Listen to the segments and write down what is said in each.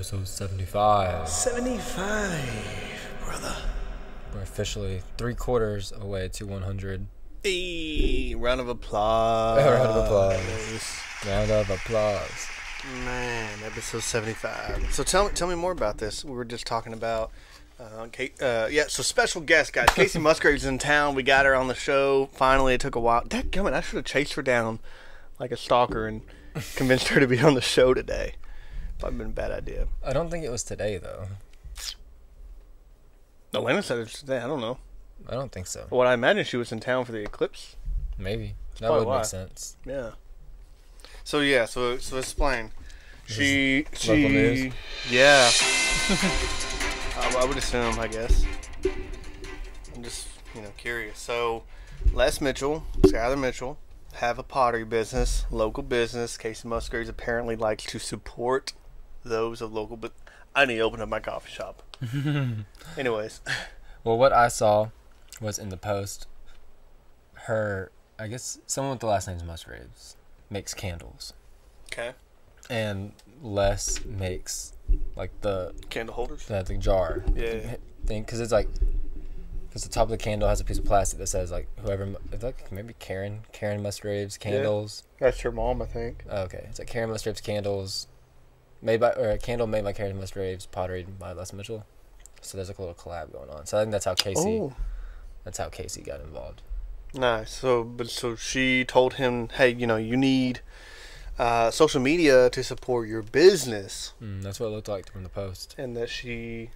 Episode 75. 75, brother. We're officially 3/4 away to 100. Hey, round of applause. Round of applause. Round of applause. Man, episode 75. So tell me more about this. We were just talking about, so special guest, guys. Casey Musgrave's in town. We got her on the show. Finally, it took a while. Dadgummit, I should have chased her down like a stalker and convinced her to be on the show today. Probably been a bad idea. I don't think it was today, though. Elena said it's today. I don't know. I don't think so. What I imagine she was in town for the Eclipse. Maybe. That would make sense. Yeah. So explain. She local news? Yeah. I would assume, I guess. I'm just, curious. So, Les Mitchell, Skylar Mitchell, have a pottery business, local business. Casey Musgraves apparently likes to support those of local, but I need to open up my coffee shop. Anyways. Well, what I saw was in the post, I guess someone with the last name is Musgraves makes candles. Okay. And Les makes, like, the candle holders? The jar. Yeah. Thing, because it's like, because the top of the candle has a piece of plastic that says, like, whoever, it's like maybe Karen Musgraves candles. Yeah. That's her mom, I think. Oh, okay. It's like Karen Musgraves candles, a candle made by Karen Musgraves, pottery by Les Mitchell. So there's like a little collab going on. So I think that's how Casey got involved. Nice. So she told him, hey, you need social media to support your business. That's what it looked like from the post. And that she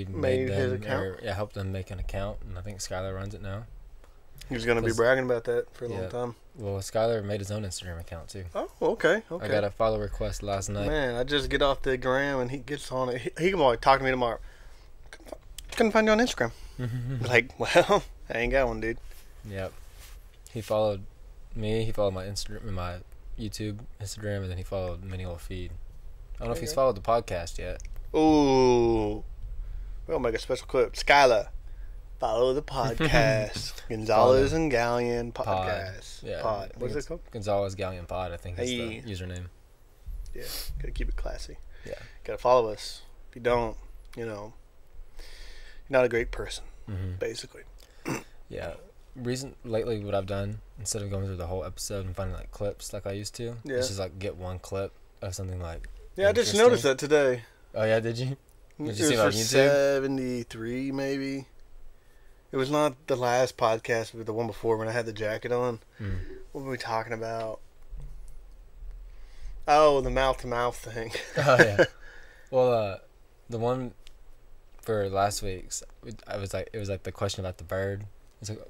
made his account. Helped them make an account, and I think Skylar runs it now. He was going to be bragging about that for a long time. Well, Skylar made his own Instagram account too. Oh, okay. I got a follow request last night. Man, I just get off the gram and he gets on it. He can always talk to me tomorrow. Couldn't find you on Instagram. Like, well, I ain't got one, dude. Yep. He followed me. He followed my my YouTube Instagram, and then he followed Mini Old Feed. I don't know if he's followed the podcast yet. Ooh. We'll make a special clip. Skylar, follow the podcast. Gonzalez and Galyean podcast. Yeah. Pod. What is it called? Gonzalez Galyean Pod, I think is the username. Yeah. Gotta keep it classy. Yeah. Gotta follow us. If you don't, you're not a great person, basically. Yeah. Lately, what I've done, instead of going through the whole episode and finding like clips like I used to, is just like get one clip of something like. Yeah, I just noticed that today. Oh yeah, did you? Did you see it on YouTube? 73 maybe. It was not the last podcast, but the one before when I had the jacket on. What were we talking about? Oh, the mouth-to-mouth thing. Oh yeah. Well, the one for last week's, it was like the question about the bird. It's like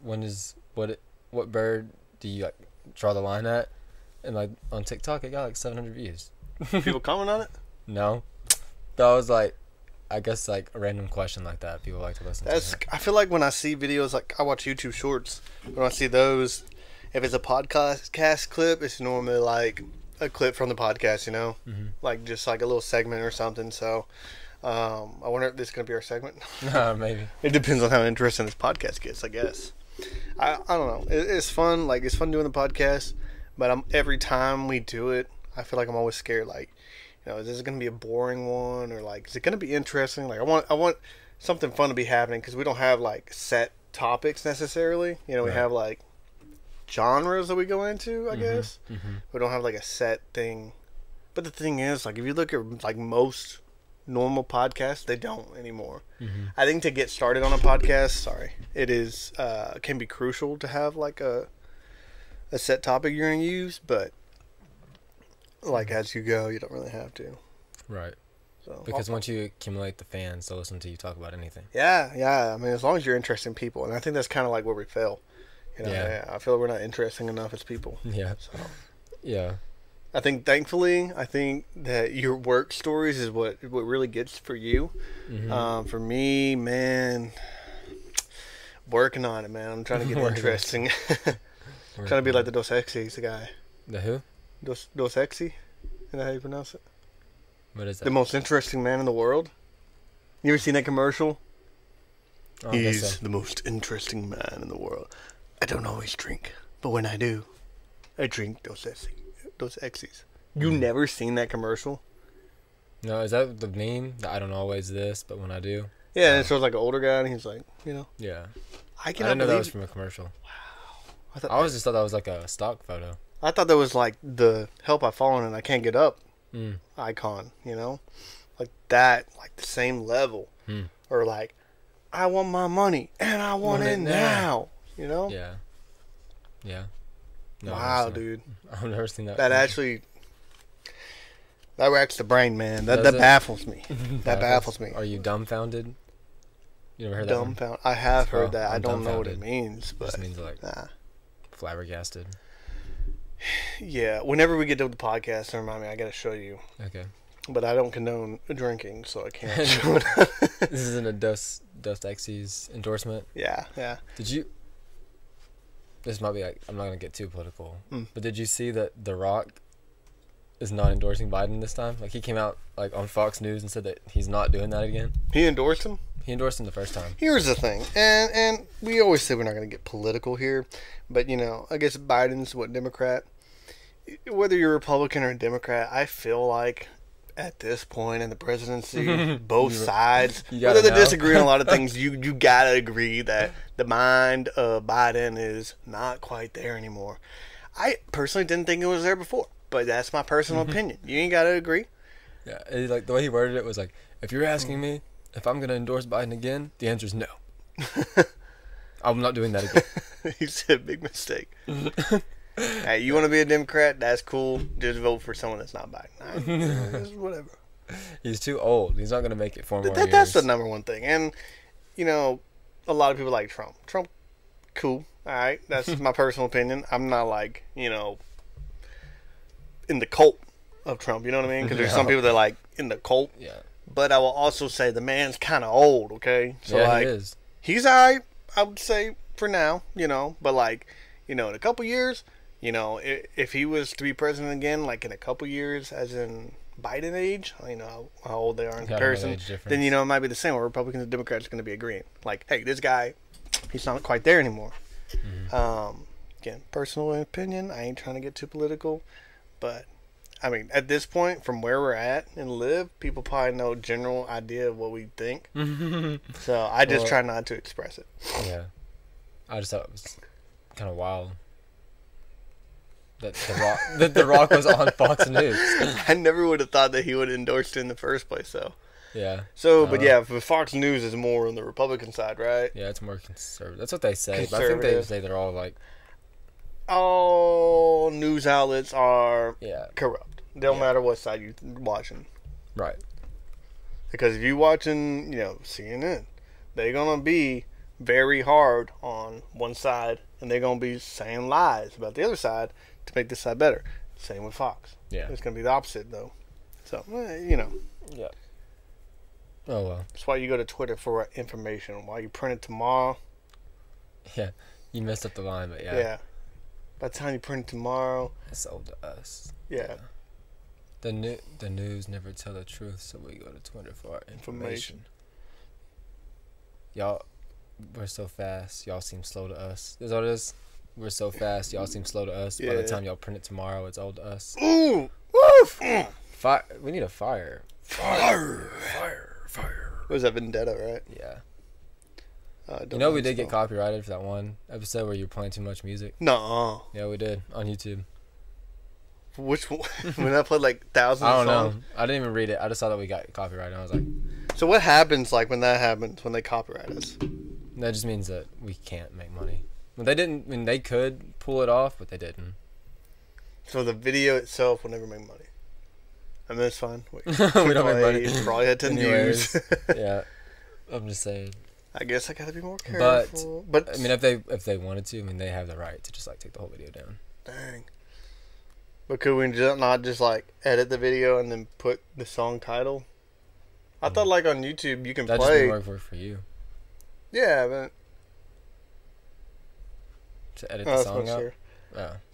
what bird do you like draw the line at? And like on TikTok, it got like 700 views. People comment on it? No, that was like, I guess like a random question like that. People like to listen to. I feel like when I see videos, like I watch YouTube Shorts. When I see those, if it's a podcast clip, it's normally like a clip from the podcast. Like just like a little segment or something. So. I wonder if this is going to be our segment. Maybe. It depends on how interesting this podcast gets, I guess. I don't know. It's fun. Like, it's fun doing the podcast. But every time we do it, I feel like I'm always scared. Like, is this going to be a boring one? Or, like, is it going to be interesting? Like, I want something fun to be happening. Because we don't have, like, set topics necessarily. We have, like, genres that we go into, I guess. We don't have, like, a set thing. But the thing is, like, if you look at, like, most normal podcasts, they don't anymore. I think to get started on a podcast, it is can be crucial to have like a set topic you're going to use, but like as you go, you don't really have to. Right. So because once you accumulate the fans, they'll listen to you talk about anything. Yeah. I mean, as long as you're interesting people, and I think that's kind of like where we fail. I feel like we're not interesting enough as people. Yeah. So. Yeah. I think, thankfully, that your work stories is what really gets for you. For me, man, working on it, man. I'm trying to get interesting. Trying to be like the Dos Equis guy. The who? Dos Equis? Is that how you pronounce it? What is that? The most interesting man in the world. You ever seen that commercial? He's the most interesting man in the world. I don't always drink, but when I do, I drink Dos Equis. You never seen that commercial? No, is that the meme? That I don't always this, but when I do. Yeah, and it shows like an older guy, and he's like, Yeah. I didn't know that was from a commercial. Wow. I always just thought that was like a stock photo. I thought that was like the help I've fallen and I can't get up icon, like that, like the same level, or like I want my money and I want it now, Yeah. No, wow, dude. I've never seen that. That actually, that racks the brain, man. That baffles me. That baffles me. Are you dumbfounded? You never heard that? I have heard that. I don't know what it means, but it just means like flabbergasted. Yeah, whenever we get to the podcast, remind me. I gotta show you. Okay. But I don't condone drinking, so I can't show it. This isn't a Dos Equis endorsement. Yeah. Did you? This might be like, I'm not gonna get too political, but did you see that The Rock is not endorsing Biden this time? Like he came out like on Fox News and said that he's not doing that again. He endorsed him? He endorsed him the first time. Here's the thing, and we always say we're not going to get political here, but I guess Biden's Democrat. Whether you're Republican or a Democrat, I feel like at this point in the presidency, both sides, whether they disagree on a lot of things, you gotta agree that the mind of Biden is not quite there anymore. I personally didn't think it was there before, but that's my personal opinion. You ain't gotta agree. Yeah, like the way he worded it was like, if you're asking me if I'm gonna endorse Biden again, the answer is no. I'm not doing that again. He said big mistake. Hey, you want to be a Democrat? That's cool. Just vote for someone that's not Biden. Whatever. He's too old. He's not going to make it 4 more years. That's the number one thing. And, a lot of people like Trump. Trump, cool. All right. That's my personal opinion. I'm not like, in the cult of Trump. You know what I mean? Because there's some people that are like in the cult. Yeah. But I will also say the man's kind of old, okay? So, yeah, he is. He's all right, I would say, for now, But, like, in a couple years... if he was to be president again, like in a couple years, as in Biden age, how old they are in comparison, then, it might be the same. Where Republicans and Democrats are going to be agreeing. Like, hey, this guy, he's not quite there anymore. Again, personal opinion. I ain't trying to get too political. But, I mean, at this point, from where we're at and live, people probably know a general idea of what we think. So, I just try not to express it. Yeah. I just thought it was kind of wild. That the Rock was on Fox News. I never would have thought that he would have endorsed it in the first place, though. Yeah. So, but yeah, Fox News is more on the Republican side, right? Yeah, it's more conservative. That's what they say. But I think they say they're all like... All news outlets are corrupt. Don't matter what side you're watching. Right. Because if you're watching, CNN, they're going to be very hard on one side, and they're going to be saying lies about the other side to make this side better. Same with Fox. Yeah. It's going to be the opposite, though. So, Yeah. Oh, well. That's why you go to Twitter for information. Why you print it tomorrow. Yeah. You messed up the line, but yeah. Yeah. By the time you print it tomorrow. It's sold to us. Yeah. The news never tell the truth, so we go to Twitter for our information. Y'all, we're so fast. Y'all seem slow to us. Is that what it is? We're so fast. Y'all seem slow to us. By the time y'all print it tomorrow, it's old to us. Ooh! Woof! Fire! We need a fire. Fire! Was that Vendetta, right? Yeah. We did get copyrighted for that one episode where you were playing too much music. No. Yeah, we did on YouTube. Which one? When I played like thousands I of songs? don't know. I didn't even read it. I just saw that we got copyrighted. And I was like... So what happens like when that happens, when they copyright us? That just means that we can't make money. Well, they didn't... I mean, they could pull it off, but they didn't. So the video itself will never make money. I mean, it's fine. We don't make money. Probably had 10 views. Yeah. I'm just saying. I guess I gotta be more careful. But I mean, if they wanted to, I mean, they have the right to just like take the whole video down. Dang. But could we not just like edit the video and then put the song title? I thought like on YouTube you can that play. That just work for you. Yeah, but to edit the song out. Sure.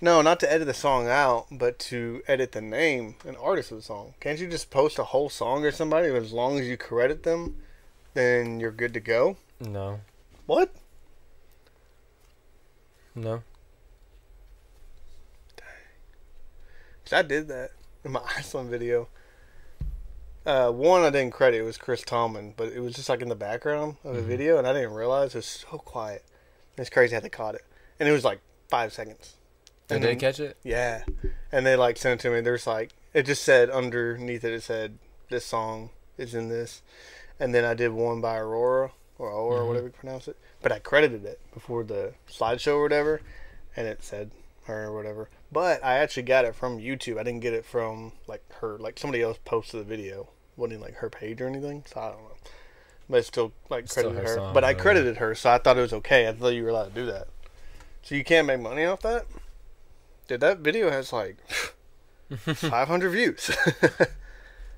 No, not to edit the song out, but to edit the name and artist of the song. Can't you just post a whole song or somebody? As long as you credit them, then you're good to go. No. What? No. Dang. 'Cause I did that in my Iceland video. One I didn't credit. It was Chris Tomlin, but it was just like in the background of the video, and I didn't realize it was so quiet. It's crazy how they caught it, and it was like 5 seconds. And they catch it? Yeah, and they like sent it to me. There's like it just said underneath it. It said this song is in this, and then I did one by Aurora or whatever you pronounce it, but I credited it before the slideshow or whatever, and it said her or whatever. But I actually got it from YouTube. I didn't get it from like her. Like somebody else posted the video. Wasn't like her page or anything. So I don't know. But it's still like credited her. But I credited her, so I thought it was okay. I thought you were allowed to do that. So you can't make money off that? Dude, that video has like 500 views.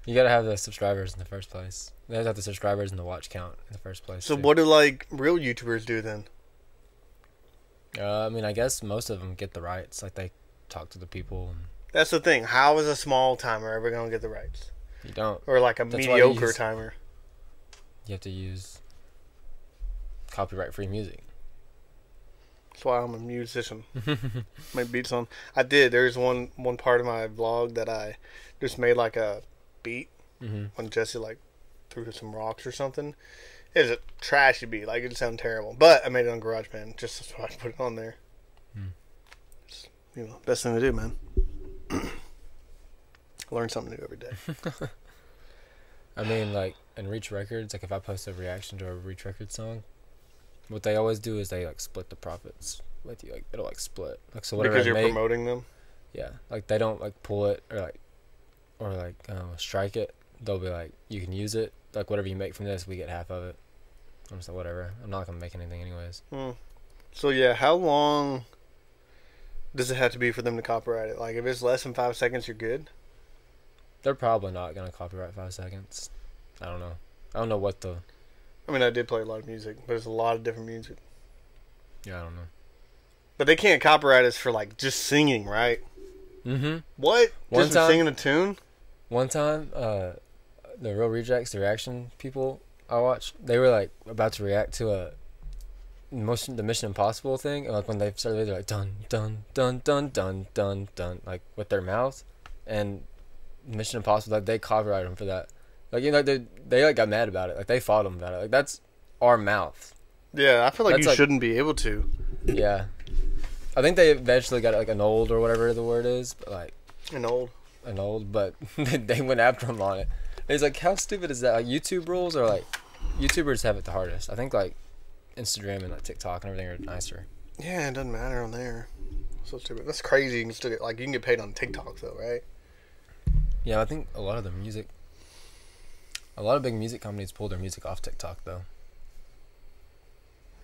You gotta have the subscribers in the first place. They have to have the subscribers and the watch count in the first place. So what do like real YouTubers do then? I mean, I guess most of them get the rights. Like they talk to the people. And that's the thing. How is a small timer ever gonna get the rights? You don't. Or like a mediocre timer. You have to use copyright-free music. That's why I'm a musician. Make beats on. I did. There's one part of my vlog that I just made like a beat when Jesse like threw some rocks or something. It was a trashy beat. Like it sounded terrible, but I made it on GarageBand just so I could put it on there. It's, best thing to do, man. Learn something new every day. I mean, like in Reach Records, like if I post a reaction to a Reach Records song, what they always do is they like split the profits with you. Like it'll like split. Like so whatever because you're promoting them. Yeah, like they don't like pull it or like strike it. They'll be like, you can use it. Like whatever you make from this, we get half of it. I'm just like whatever. I'm not gonna make anything anyways. So yeah, how long does it have to be for them to copyright it? Like if it's less than 5 seconds, you're good. They're probably not gonna copyright 5 seconds. I don't know what the. I mean, I did play a lot of music, but there's a lot of different music. Yeah, I don't know. But they can't copyright us for like just singing, right? What? One just time, singing a tune? One time, the Real Rejects, the reaction people I watched, they were like about to react to the Mission Impossible thing, and like when they started, they're like dun dun dun dun dun dun dun, like with their mouth, and Mission Impossible, like they copyrighted them for that. Like they like got mad about it. Like they fought them about it. Like that's our mouth. Yeah, I feel like that's you shouldn't be able to. Yeah, I think they eventually got like annulled or whatever the word is, but like annulled. But they went after him on it. And it's like, how stupid is that? Like YouTube rules are like, YouTubers have it the hardest. I think like Instagram and like TikTok and everything are nicer. Yeah, it doesn't matter on there. So stupid. That's crazy. You can still get you can get paid on TikTok though, right? Yeah, I think a lot of big music companies pull their music off TikTok though.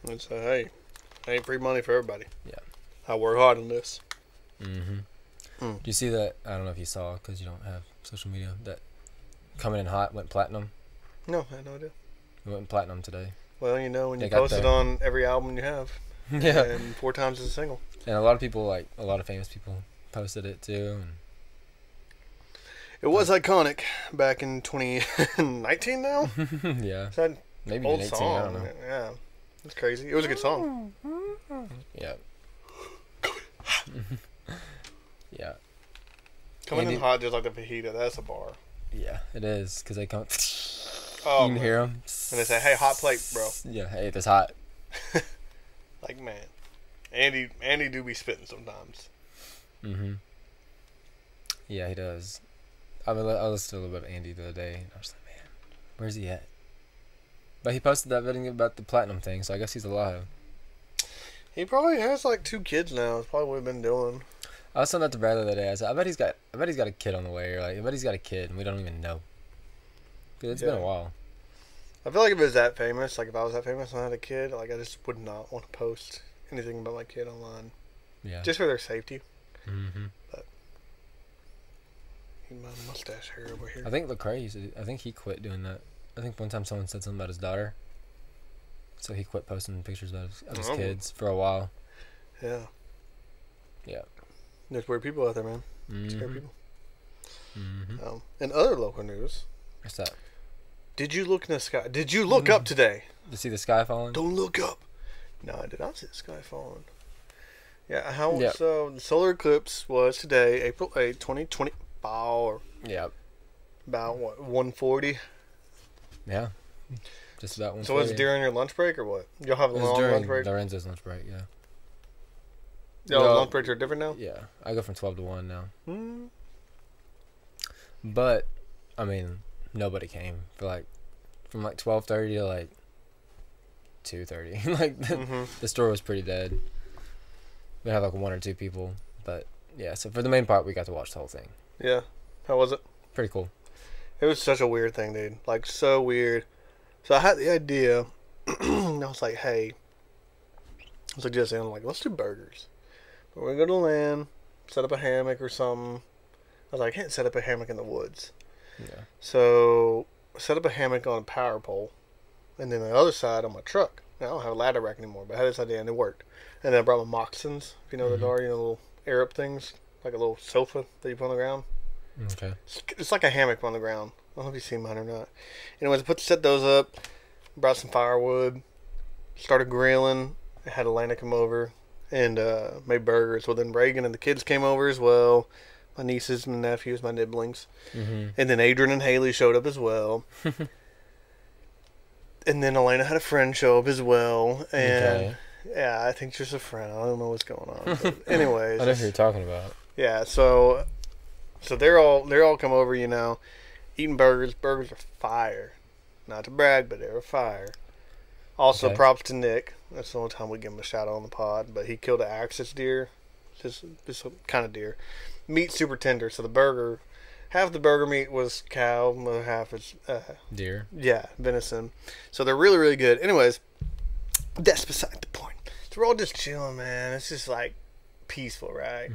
And say, hey, ain't free money for everybody. Yeah, I work hard on this. Do you see that? I don't know if you saw because you don't have social media. That Coming in Hot went platinum. No, I had no idea. It went platinum today. Well, when you post it on every album you have. Yeah. And 4 times as a single. And a lot of people, like a lot of famous people, posted it too. And it was iconic back in 2019 now. Yeah. Maybe old 18. song. I don't know. Yeah, it's crazy. It was a good song. Yeah. Yeah. Coming in Hot just like the fajita. That's a bar. Yeah, it is because they come. Oh, you can hear them. And they say, "Hey, hot plate, bro." Yeah, hey, it's hot. Like, man, Andy do be spitting sometimes. Yeah, he does. I listened to a little bit of Andy the other day, and I was like, man, where's he at? But he posted that video about the platinum thing, so I guess he's alive. He probably has like 2 kids now. That's probably what he's been doing. I was telling that to Brad the other day. I said, I bet he's got a kid on the way, or like, I bet he's got a kid, and we don't even know. Dude, it's been a while. I feel like if it was that famous, like if I was that famous and I had a kid, like I just would not want to post anything about my kid online. Yeah. Just for their safety. But my mustache hair over here. I think Lecrae, I think he quit doing that. I think one time someone said something about his daughter, so he quit posting pictures of his kids for a while. Yeah. Yeah. There's weird people out there, man. Scary people. In other local news. What's that? Did you look in the sky? Did you look up today? Did you see the sky falling? Don't look up. No, I did not see the sky falling. Yeah, so the solar eclipse was today, April 8th, 2024. Yeah. About what, 1:40? Yeah. Just about 1:40. So was it during your lunch break or what? You'll have a long lunch break? Lorenzo's lunch break, yeah. Y'all lunch breaks are different now? Yeah. I go from 12 to 1 now. But, I mean, nobody came for like, from like 12:30 to like 2:30. Like, the store was pretty dead. We had like 1 or 2 people. But, yeah, so for the main part, we got to watch the whole thing. Yeah. How was it? Pretty cool. It was such a weird thing, dude. Like, so weird. So I had the idea. I was like, hey. I was like, Jesse, I'm like, let's do burgers. We're going to go to land, set up a hammock or something. I was like, I can't set up a hammock in the woods. Yeah. So I set up a hammock on a power pole. And then the other side on my truck. Now, I don't have a ladder rack anymore, but I had this idea and it worked. And then I brought my moccasins, if you know what they are, little air up things. Like a little sofa that you put on the ground. Okay. It's like a hammock on the ground. I don't know if you've seen mine or not. Anyways, set those up, brought some firewood, started grilling, had Elena come over, and made burgers. Well, then Reagan and the kids came over as well. My nieces, my nephews, my nibblings. And then Adrian and Haley showed up as well. And then Elena had a friend show up as well. And yeah, I think she's a friend. I don't know what's going on. But anyways. I know who you're talking about. Yeah, so they're all come over, eating burgers. Burgers are fire. Not to brag, but they're fire. Also, props to Nick. That's the only time we give him a shout out on the pod. But he killed an axis deer. This kind of deer. Meat super tender. So the burger, half the burger meat was cow, the other half is deer. Yeah, venison. So they're really, really good. Anyways, that's beside the point. So we're all just chilling, man. It's just like peaceful, right?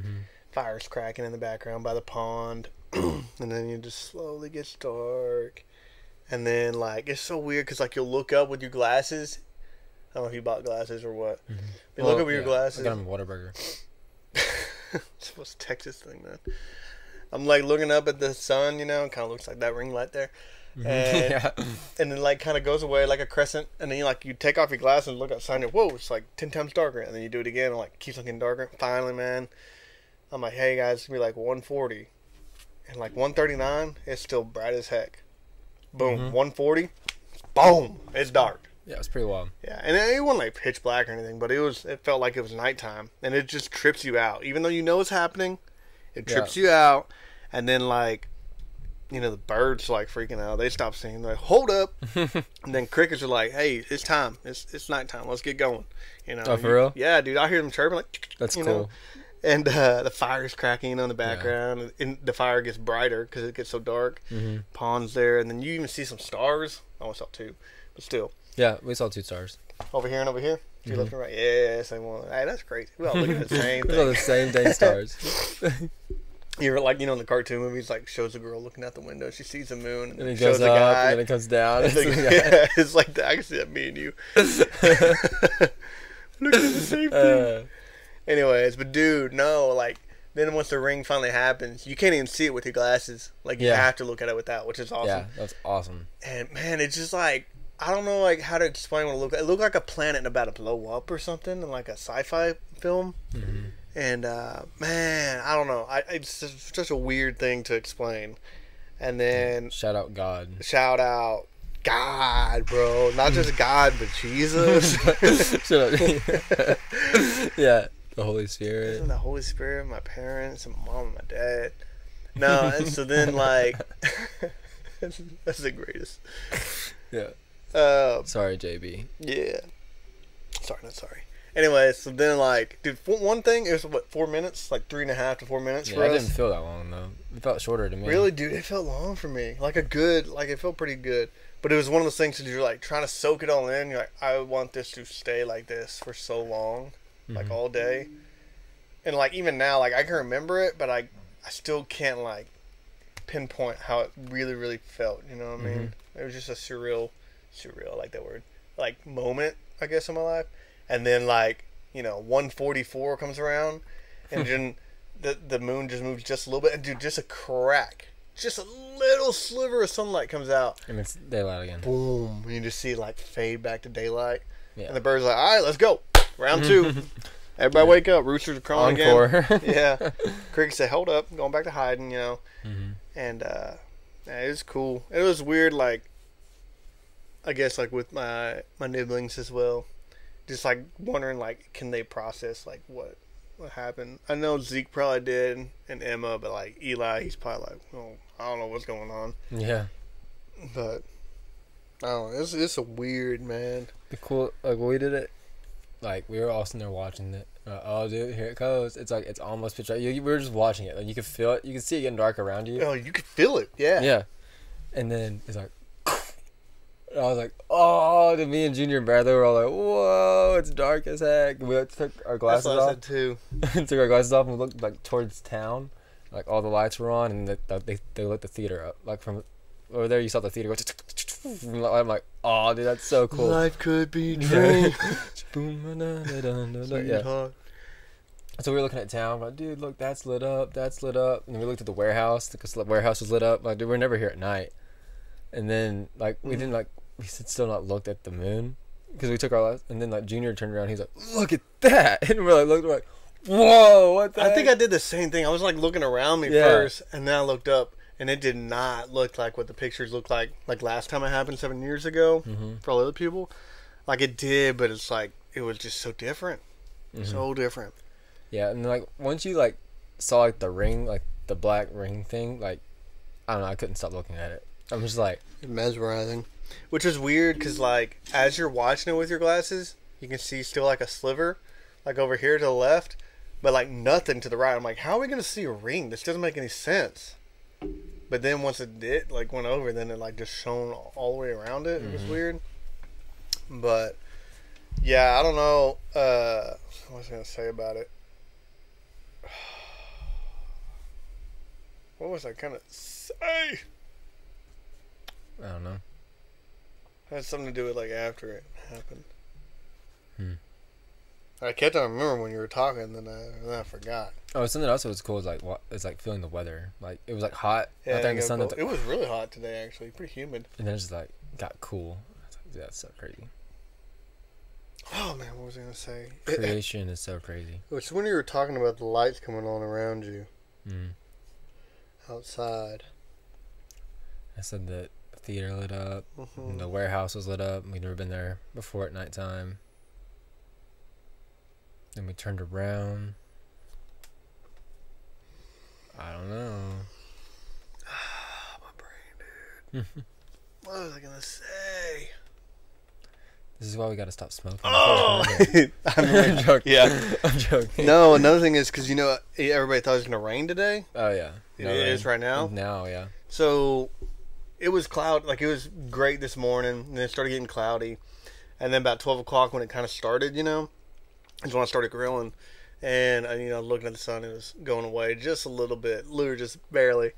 Fire's cracking in the background by the pond. And then it just slowly gets dark. And then, like, it's so weird because, like, you'll look up with your glasses. I don't know if you bought glasses or what. You look up with your glasses. I got him a Whataburger. It's the most Texas thing, man. I'm, like, looking up at the sun, it kind of looks like that ring light there. And, and then, like, kind of goes away like a crescent. And then, you take off your glasses and look outside and you're, whoa, it's, like, 10 times darker. And then you do it again and, like, keeps looking darker. Finally, man, I'm like, hey, guys, it's going to be, like, 1:40. And, like, 1:39, it's still bright as heck. Boom, 1:40, boom, it's dark. Yeah, it's pretty wild. Yeah, and it wasn't like pitch black or anything, but it felt like it was nighttime, and it just trips you out. Even though you know it's happening, it trips you out, and then like, the birds like freaking out. They stop singing. They're like, hold up, and then crickets are like, hey, it's time. It's nighttime. Let's get going. Oh, for real? Yeah, dude. I hear them chirping like. That's cool. And the fire's cracking in the background, and the fire gets brighter because it gets so dark. Pond's there, and then you even see some stars. I only saw 2, but still. Yeah, we saw 2 stars. Over here and over here? 2 left and right? Yeah, same one. Hey, that's crazy. We all looking at the same thing. We saw the same dang stars. You ever, like, in the cartoon movies, like, shows a girl looking out the window, she sees the moon, and it shows goes a up, guy. and then it comes down. Yeah, it's like that. I can see that, me and you. Looking at the same thing. Anyways, but dude, no, like, then once the ring finally happens, you can't even see it with your glasses. Like, you have to look at it with that, which is awesome. Yeah, that's awesome. And, man, it's just like, I don't know, like, how to explain what it looked like. It looked like a planet about to blow up or something in, like, a sci-fi film. And, man, I don't know. It's such a weird thing to explain. And then... Shout out God. Shout out God, bro. Not just God, but Jesus. Shut up. Yeah. The Holy Spirit. And the Holy Spirit, my parents, and my mom and my dad. No, and so then, like, that's the greatest. Yeah. Sorry, JB. Yeah. Sorry, not sorry. Anyway, so then, like, dude, one thing, it was, 4 minutes? Like, 3.5 to 4 minutes for us? It didn't feel that long, though. It felt shorter to me. Really, dude? It felt long for me. Like, it felt pretty good. But it was one of those things that you're, like, trying to soak it all in. You're like, I want this to stay like this for so long. Like, all day. And, like, even now, like, I can remember it, but I still can't, like, pinpoint how it really, really felt. You know what I mean? It was just a surreal, I like that word, like, moment, I guess, in my life. And then, like, 1:44 comes around, and then the moon just moves just a little bit, and, dude, just a crack. Just a little sliver of sunlight comes out. And it's daylight again. Boom. And you just see it, like, fade back to daylight. Yeah. And the bird's like, all right, let's go. Round 2. Everybody wake up. Roosters are crowing again. Yeah. Crickets say, hold up. I'm going back to hiding, And, Yeah, it was cool. It was weird, like, I guess, like, with my nibblings as well. Just, like, wondering, like, can they process, like, what happened? I know Zeke probably did, and Emma, but, like, Eli, he's probably like, oh, I don't know what's going on. Yeah. But, I don't know. It's a weird, man. The cool, like, we did it, like, we were all sitting there watching it. Oh, dude, here it goes. It's, like, it's almost pitch dark. We were just watching it. Like, you could feel it. You could see it getting dark around you. Oh, you could feel it. Yeah. Yeah. And then it's like, I was like, oh, to me and Junior and Bradley were all like, whoa, it's dark as heck. We took our glasses off. That's what I said too. Took our glasses off and we looked like towards town. Like all the lights were on and they lit the theater up. Like from over there, you saw the theater go. I'm like, oh, dude, that's so cool. Life could be dream. Yeah. So we were looking at town, like, dude, look, that's lit up, that's lit up. And then we looked at the warehouse, because the warehouse was lit up. Like, dude, we're never here at night. And then, like, we didn't, like, we still not looked at the moon, because we took our last, and then, like, Junior turned around, he's like, look at that. And we're like, whoa, what the heck? think I did the same thing. I was, like, looking around me first, and then I looked up, and it did not look like what the pictures looked like last time it happened 7 years ago, for all the other people. Like, it did, but it's, like, it was just so different. So different. Yeah, and like once you like saw like the ring, like the black ring thing, like I don't know, I couldn't stop looking at it. I'm just like mesmerizing, which is weird because like as you're watching it with your glasses, you can see still like a sliver, like over here to the left, but like nothing to the right. I'm like, how are we gonna see a ring? This doesn't make any sense. But then once it did like went over, then it like just shone all the way around it. It was weird, but yeah, I don't know. What was I gonna say about it? What was I gonna say? I don't know. It had something to do with like after it happened. I kept on remembering when you were talking, and then I forgot. Oh, something else that was cool is like it's like feeling the weather. Like it was like hot out there in the sun. It was really hot today, actually, pretty humid. And then it just like got cool. I was like, dude, that's so crazy. Oh man, what was I gonna say? Creation is so crazy. It's when you were talking about the lights coming on around you. Outside. I said that the theater lit up, and the warehouse was lit up. We'd never been there before at nighttime. Then we turned around. I don't know. My brain, dude. What was I gonna say? This is why we gotta stop smoking. Oh! I'm joking. Yeah. I'm joking. No, another thing is because, you know, everybody thought it was going to rain today. Oh, yeah. It is right now? Now, yeah. So, it was it was great this morning, and then it started getting cloudy. And then about 12 o'clock when it kind of started, you know, is when I started grilling. And, you know, looking at the sun, it was going away just a little bit. Literally just barely.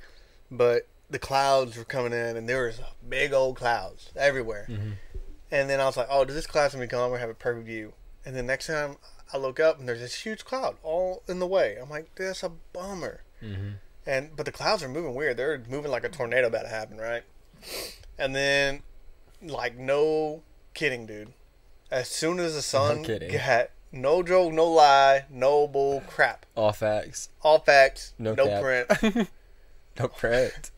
But the clouds were coming in, and there was big old clouds everywhere. And then I was like, oh, does this cloud's going to be gone? We're going to have a perfect view. And then next time I look up, and there's this huge cloud all in the way. I'm like, that's a bummer. But the clouds are moving weird. They're moving like a tornado about to happen, right? And then, like, no kidding, dude. As soon as the sun got, no joke, no lie, no bull crap. All facts. All facts. No print. No print.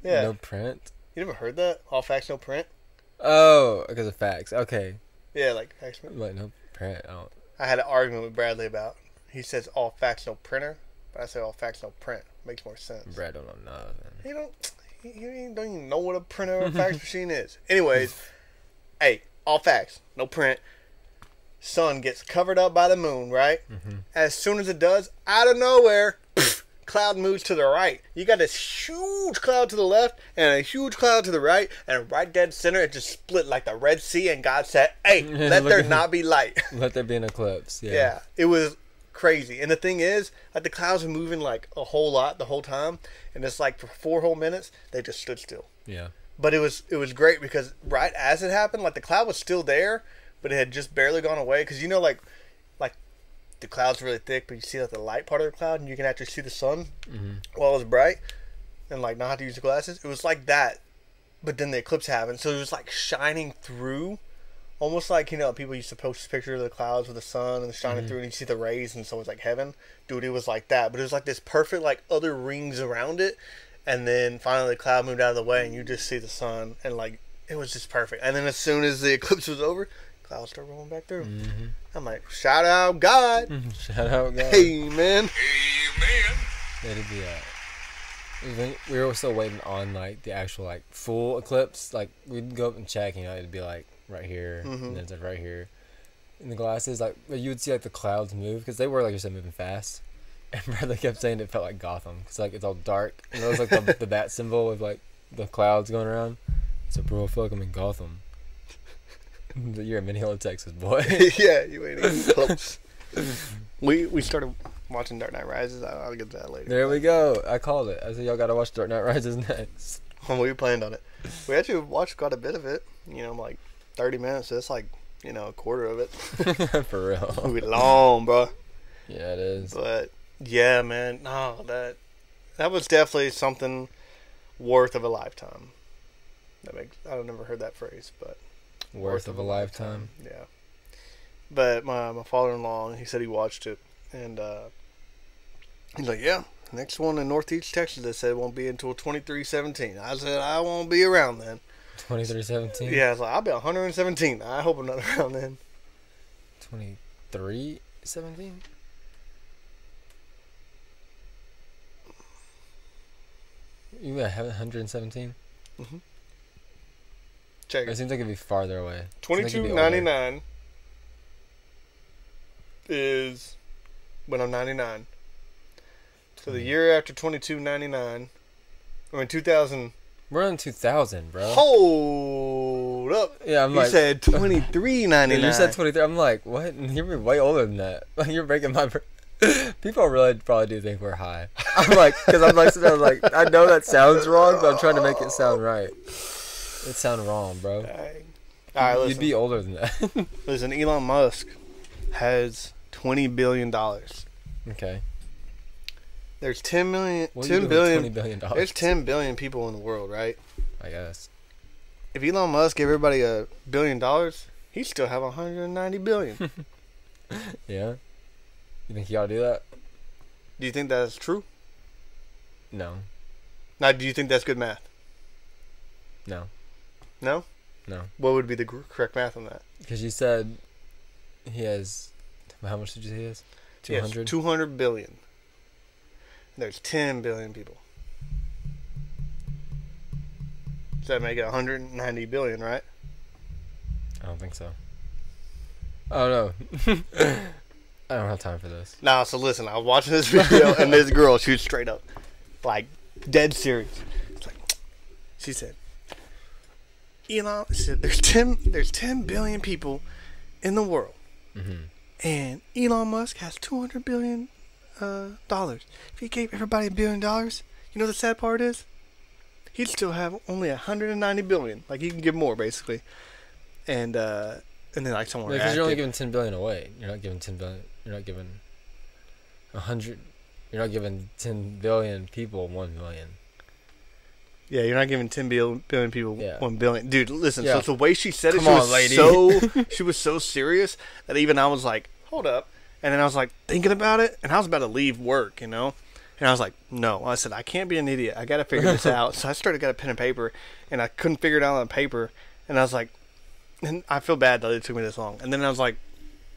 Yeah. No print. You never heard that? All facts, no print? Oh, because of facts. Okay. Yeah, like facts. Like no print. I had an argument with Bradley about. He says all facts, no printer, but I say all facts, no print. Makes more sense. Brad don't know nothing. He don't even know what a printer or a fax machine is. Anyways, hey, all facts, no print. Sun gets covered up by the moon, right? As soon as it does, out of nowhere, cloud moves to the right. You got this huge cloud to the left and a huge cloud to the right, and right dead center it just split like the Red Sea, and God said, hey, let there not be light. Let there be an eclipse. Yeah, it was crazy. And the thing is, like, the clouds were moving like a whole lot the whole time, and it's like for 4 whole minutes they just stood still. Yeah. But it was great because right as it happened, like, the cloud was still there, but it had just barely gone away. Because, you know, like the cloud's really thick, but you see like the light part of the cloud, and you can actually see the sun while it's bright, and like not have to use the glasses. It was like that, but then the eclipse happened, so it was like shining through, almost like, you know, people used to post pictures of the clouds with the sun and shining through, and you see the rays, and so it's like heaven. Dude, it was like that, but it was like this perfect like other rings around it, And then finally the cloud moved out of the way, and you just see the sun, and like it was just perfect. And then as soon as the eclipse was over, clouds started rolling back through. Mm-hmm. I'm like, shout out God. Shout out God. Amen. Amen. It'd be we were still waiting on like the actual like full eclipse. Like we'd go up and check, you know, it'd be like right here, and then it's like right here. In the glasses, like you would see like the clouds move because they were, like you said, moving fast. And brother kept saying it felt like Gotham because like it's all dark. And it was like the bat symbol with like the clouds going around. So bro, I feel like I'm in Gotham. You're in Minnehaha, Texas, boy. Yeah, you ain't even close. We started watching Dark Knight Rises. I'll get to that later. There we go. I called it. I said y'all gotta watch Dark Knight Rises next. We planned on it. We actually watched quite a bit of it. You know, like 30 minutes. So it's like, you know, a quarter of it. For real. It'll be long, bro. Yeah, it is. But yeah, man. No, that was definitely something worth of a lifetime. I've never heard that phrase, but worth of a lifetime. Yeah. But my father-in-law, he said he watched it, and he's like, yeah, next one in Northeast Texas, they said it won't be until 2317. I said, I won't be around then. 2317? Yeah, I was like, I'll be 117. I hope I'm not around then. 2317? You got 117? Mm-hmm. Check it. It seems like it'd be farther away. 2299 is when I'm 99. So the year after 2299, 2000. We're in 2000, bro. Hold up. Yeah, You said 2399. You said 23. I'm like, what? You're way older than that. You're breaking my... People really probably do think we're high. I'm like, because I'm like, I know that sounds wrong, but I'm trying to make it sound right. It sounds wrong, bro. All right, listen. You'd be older than that. Listen, Elon Musk has $20 billion. Okay. There's 10 billion. $20 billion. There's 10 billion people in the world, right? I guess. If Elon Musk gave everybody $1 billion, he'd still have 190 billion. Yeah. You think he ought to do that? Do you think that's true? No. Now, do you think that's good math? No. No? No. What would be the correct math on that? Because you said he has... How much did you say he has? 200? Yes, 200 billion. There's 10 billion people. Does that make it 190 billion, right? I don't think so. I don't know. I don't have time for this. Nah, so listen, I was watching this video and this girl, she was straight up, like, dead serious. It's like, she said, Elon said, there's 10 billion people in the world, and Elon Musk has $200 billion. If he gave everybody $1 billion, you know the sad part is, he'd still have only 190 billion. Like, he can give more basically, and then like someone. Because you're only giving 10 billion away. You're not giving 10 billion. You're not giving 100. You're not giving 10 billion people 1 million. Yeah, you're not giving 10 billion people 1 billion. Dude, listen. Yeah. So the way she said it, she was so serious that even I was like, hold up. And then I was like thinking about it, and I was about to leave work, you know. And I was like, no. I said, I can't be an idiot. I got to figure this out. So I started got a pen and paper, and I couldn't figure it out on paper. And I was like, and I feel bad that it took me this long. And then I was like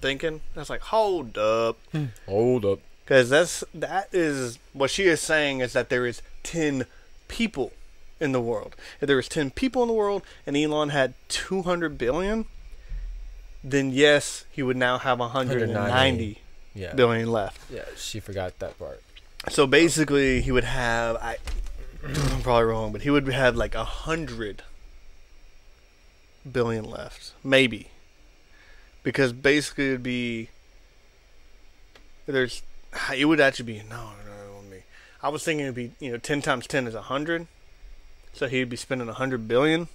thinking, I was like, hold up. Hold up. Because that is what she is saying, is that there is 10 people in the world. If there was 10 people in the world and Elon had 200 billion, then yes, he would now have 190 billion left. Yeah, she forgot that part. So basically, he would have, I'm probably wrong, but he would have like 100 billion left. Maybe. Because basically it would be, it would actually be, no, it wouldn't be. I was thinking it would be, 10 times 10 is 100. So he'd be spending 100 billion.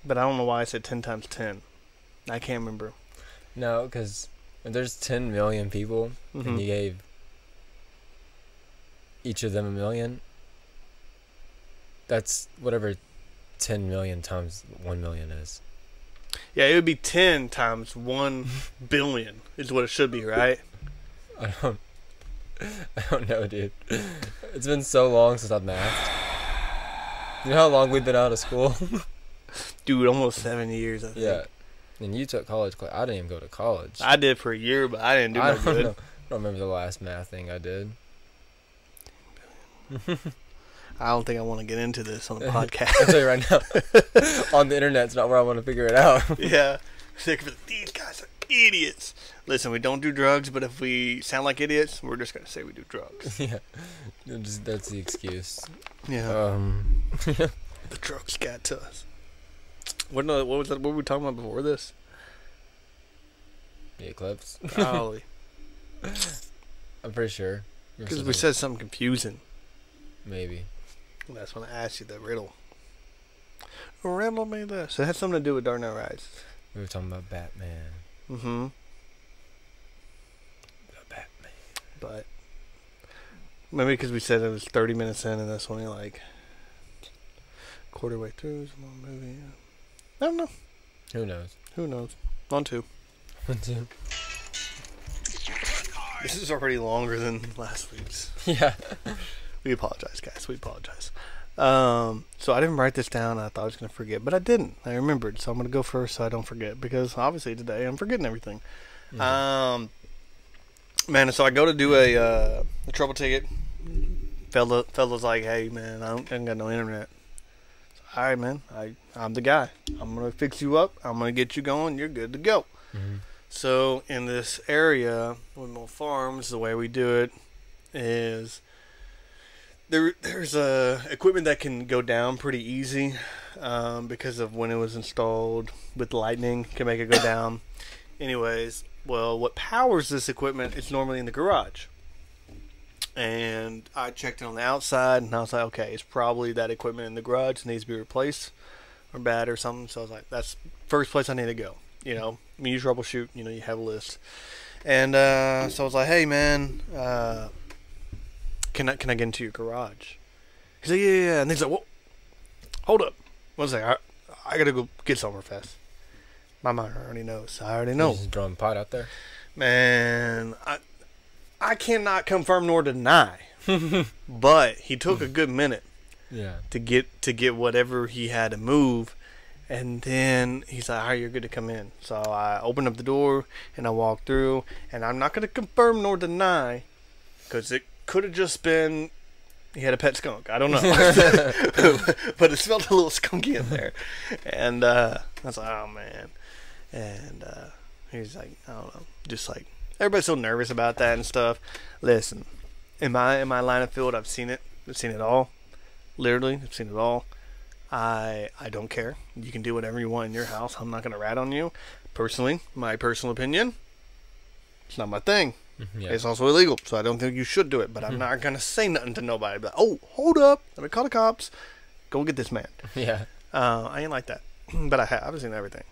But I don't know why I said 10 times 10. I can't remember. No, because if there's 10 million people and you gave each of them $1 million, that's whatever 10 million times 1 million is. Yeah, it would be 10 times 1 billion is what it should be, right? I don't. I don't know, dude. It's been so long since I've mathed. You know how long we've been out of school? Dude, almost 7 years, I think. Yeah. And you took college class. I didn't even go to college. I did for a year, but I didn't do no good. I don't remember the last math thing I did. I don't think I want to get into this on the podcast. I'll tell you right now. On the internet's not where I want to figure it out. Yeah. These guys are idiots. Listen, we don't do drugs, but if we sound like idiots, we're just going to say we do drugs. Yeah. That's the excuse. Yeah. The drugs got to us. What was that? What were we talking about before this? The Eclipse. Probably. I'm pretty sure. Because we said something confusing. Maybe. And that's when I asked you the riddle. Riddle me this. It had something to do with Dark Knight Rises. We were talking about Batman. Mm-hmm. The Batman. But maybe because we said it was 30 minutes in, and that's only like quarter way through. It's a long movie. I don't know. Who knows? Who knows? On two. This is already longer than last week's. Yeah. We apologize, guys. We apologize. So I didn't write this down. I thought I was going to forget, but I didn't. I remembered, so I'm going to go first so I don't forget, because obviously today I'm forgetting everything. Mm-hmm. Man, so I go to do a trouble ticket. Fella's like, hey, man, I ain't got no internet. So, all right, man, I'm the guy. I'm going to fix you up. I'm going to get you going. You're good to go. Mm-hmm. So in this area, Windmill Farms, the way we do it is there's equipment that can go down pretty easy because of when it was installed with lightning, can make it go down. Anyways, well, what powers this equipment is normally in the garage. And I checked it on the outside, and I was like, okay, it's probably that equipment in the garage needs to be replaced or bad or something. So I was like, that's first place I need to go. You know, when you troubleshoot, you know, you have a list. And so I was like, hey, man, can I get into your garage? He's like, yeah. And he's like, whoa, hold up. One second, I got to go get somewhere fast. My mind already knows. I already know. Just drawing pot out there? Man, I cannot confirm nor deny. But he took a good minute to get whatever he had to move. And then he's like, all right, you're good to come in. So I opened up the door, and I walked through. And I'm not going to confirm nor deny, because it could have just been he had a pet skunk. I don't know. But it smelled a little skunky in there. And I was like, oh, man. And he's like, I don't know. Just like, everybody's so nervous about that and stuff. Listen, in my line of field, I've seen it. I've seen it all. Literally, I've seen it all. I don't care. You can do whatever you want in your house. I'm not going to rat on you. Personally, my personal opinion, it's not my thing. Yeah. It's also illegal, so I don't think you should do it. But I'm not going to say nothing to nobody. But, oh, hold up. Let me call the cops. Go get this man. Yeah. I ain't like that. But I've seen everything.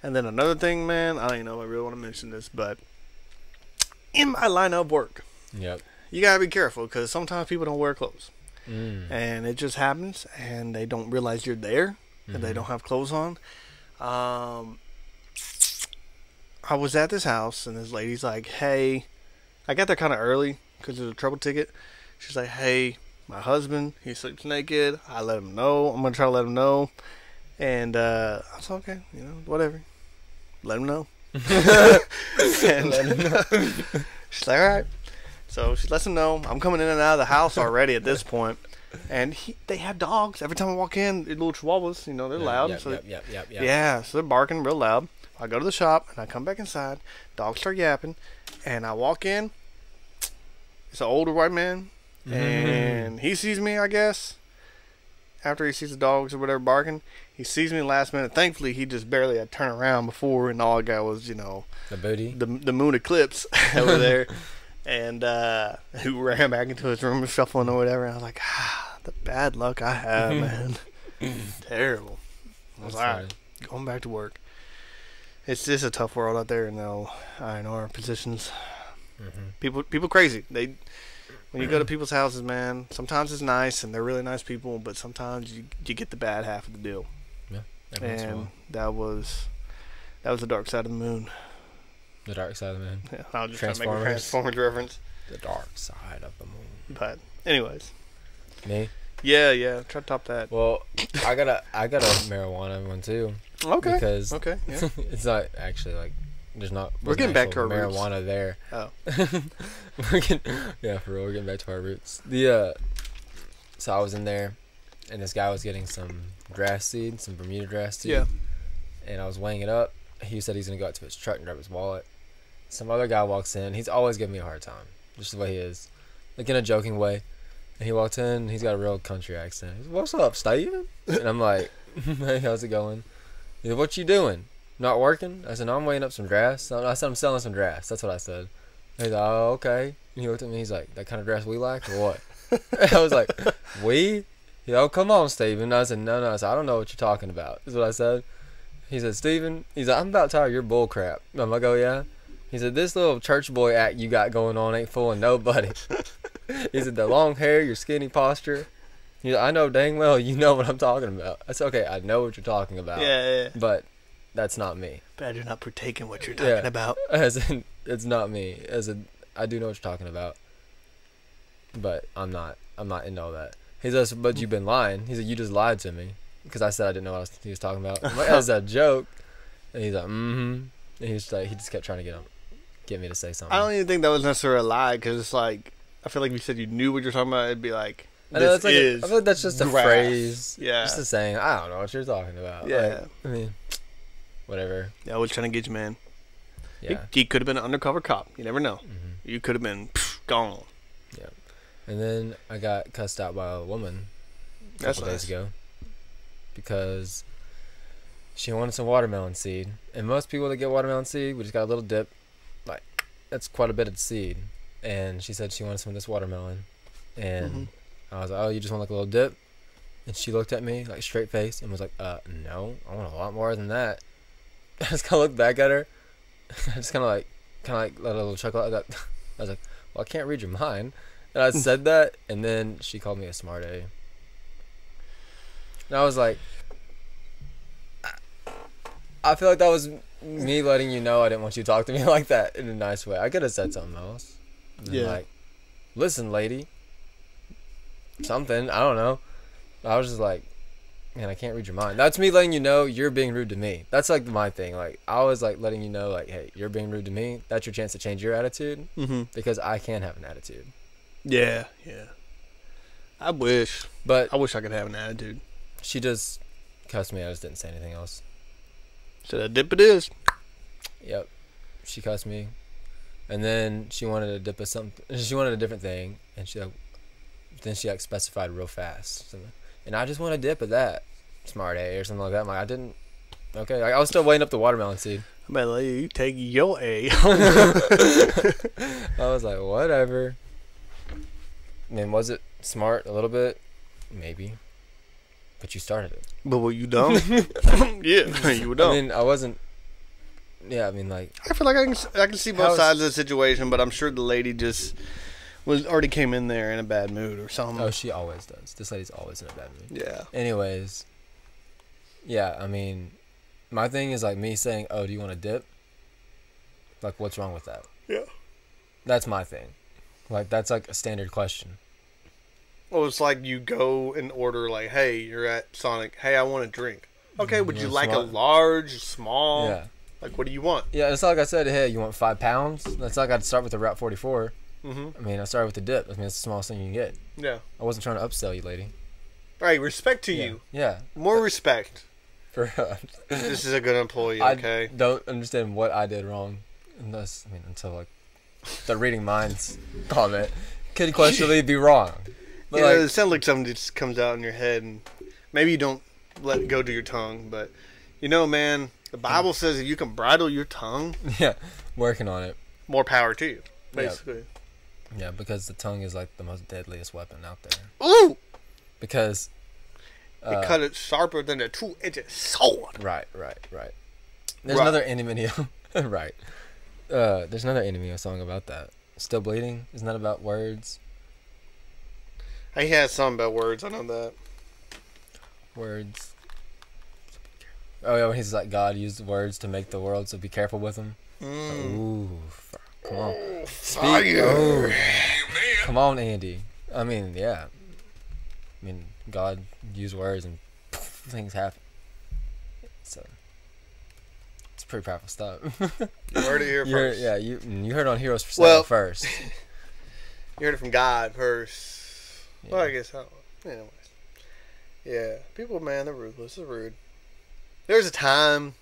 And then another thing, man, I don't even know if I really want to mention this, but in my line of work, you got to be careful, because sometimes people don't wear clothes. And it just happens, and they don't realize you're there, and they don't have clothes on. I was at this house, and this lady's like, hey, I got there kind of early because there's a trouble ticket. She's like, hey, my husband, he sleeps naked. I let him know. I'm going to try to let him know. And I was like, okay, you know, whatever. Let him know. And she's like, all right. So she lets him know. I'm coming in and out of the house already at this point. And they have dogs. Every time I walk in, little chihuahuas, you know, they're loud. Yeah, so they're barking real loud. I go to the shop, and I come back inside. Dogs start yapping. And I walk in. It's an older white man. And he sees me, I guess. After he sees the dogs or whatever barking, he sees me last minute. Thankfully, he just barely had turned around before, and all I got was, you know, the booty, the moon eclipse over there. And who ran back into his room shuffling or whatever. And I was like, the bad luck I have, man. Terrible. I was like, all right, going back to work. It's just a tough world out there, and I know our positions. People crazy. When you go to people's houses, man, sometimes it's nice, and they're really nice people, but sometimes you get the bad half of the deal. Yeah, and that was the dark side of the moon. The dark side of the moon. Yeah, I'll just try to make a Transformers reference. The dark side of the moon. But anyways. Me? Yeah. Try to top that. Well, I got a marijuana one too. Okay. Because yeah. It's not actually like there's not. We're getting back to our marijuana roots. There. Oh. Yeah, for real. We're getting back to our roots. So I was in there, and this guy was getting some grass seed, some Bermuda grass seed. Yeah. And I was weighing it up. He said he's gonna go out to his truck and grab his wallet. Some other guy walks in. He's always giving me a hard time, just the way he is, like in a joking way. And he walked in. He's got a real country accent. He's, "What's up, Steven?" And I'm like, "Hey, how's it going?" He's like, "What you doing? Not working?" I said, "No, I'm weighing up some grass." I said, "I'm selling some grass." That's what I said. And he's like, "Oh, okay." And he looked at me. He's like, "That kind of grass we like, or what?" I was like, "We?" He's like, "Oh, come on, Steven." I said, No. I said, "I don't know what you're talking about." Is what I said. He said, "Steven," he's like, "I'm about tired of your bull crap." I'm like, "Oh, yeah?" He said, "This little church boy act you got going on ain't fooling nobody." He said, "The long hair, your skinny posture." He's like, "I know dang well you know what I'm talking about." I said, "Okay, I know what you're talking about." Yeah. But that's not me. But I do not partake in what you're talking about. As in, it's not me. As in, I do know what you're talking about. But I'm not into all that. He says, "But you've been lying." He said, "You just lied to me." Because I said I didn't know what he was talking about. I'm like, as a joke. And he's like, And he just kept trying to get me to say something. I don't even think that was necessarily a lie, because it's like, I feel like if you said you knew what you're talking about, it'd be like, I feel like that's just grass. a phrase. Yeah. Just a saying. I don't know what you're talking about. Yeah. Like, I mean, whatever. Yeah, I was trying to get you, man. Yeah. He could have been an undercover cop. You never know. Mm-hmm. You could have been gone. Yeah. And then I got cussed out by a woman a couple days ago because she wanted some watermelon seed. And most people that get watermelon seed, we just got a little dip. Like, that's quite a bit of seed. And she said she wanted some of this watermelon. And I was like, "Oh, you just want like a little dip?" And she looked at me like straight face and was like, "No, I want a lot more than that." I just kind of looked back at her. I just kind of like let a little chuckle. I was like, "Well, I can't read your mind." And I said that, and then she called me a smart A. And I was like, I feel like that was me letting you know I didn't want you to talk to me like that in a nice way. I could have said something else. Yeah. Like, "Listen, lady." Something. I don't know. I was just like, man, I can't read your mind. That's me letting you know you're being rude to me. That's like my thing. Like, I was like letting you know, like, hey, you're being rude to me. That's your chance to change your attitude. Because I can have an attitude. Yeah. I wish. But I wish I could have an attitude. She just cussed me. I just didn't say anything else. So that dip it is. Yep. She cussed me. And then she wanted a dip of something. She wanted a different thing. And she specified real fast. And I just want a dip of that. Smart A or something like that. I'm like, I didn't. Okay. Like, I was still weighing up the watermelon seed. I better let you take your A. I was like, whatever. I mean, was it smart a little bit? Maybe. But you started it. But were you dumb? Yeah, you were dumb. I mean, I wasn't. Yeah, I mean, like. I feel like I can see both sides of the situation, but I'm sure the lady just already came in there in a bad mood or something. Oh, she always does. This lady's always in a bad mood. Yeah. Anyways. Yeah, I mean, my thing is like me saying, "Oh, do you want a dip?" Like, what's wrong with that? Yeah. That's my thing. Like, that's like a standard question. Well, it's like you go and order, like, hey, you're at Sonic. Hey, I want a drink. Okay, would you like a large, small? Yeah. Like, what do you want? Yeah, it's not like I said, hey, you want 5 pounds? That's not like I'd start with the Route 44. I mean, I started with the dip. I mean, it's the smallest thing you can get. Yeah. I wasn't trying to upsell you, lady. Right, respect to you. Yeah. More respect. For this is a good employee, okay? I don't understand what I did wrong. Until, like, the reading minds comment. Could questionably be wrong. But yeah, it sounds like something that just comes out in your head, and maybe you don't let it go to your tongue, but, you know, man, the Bible says if you can bridle your tongue... Yeah, working on it. More power to you, basically. Yeah, because the tongue is, like, the most deadliest weapon out there. Ooh! Because... it cut it sharper than a two-edged sword. Right. There's another enemy... right. There's another enemy song about that. Still Bleeding? Isn't that about words? He has something about words. I know that. Words. Oh, yeah, when he's like, God used words to make the world, so be careful with them. Ooh. come on. Fire. Come on, Andy. I mean, yeah. I mean, God used words and things happen. So it's pretty powerful stuff. You heard it here first. Yeah, you heard it on Heroes for Sale first. You heard it from God first. Yeah. Well, I guess I don't know. Anyways. Yeah. People, man, they're ruthless. They're rude. There's a time,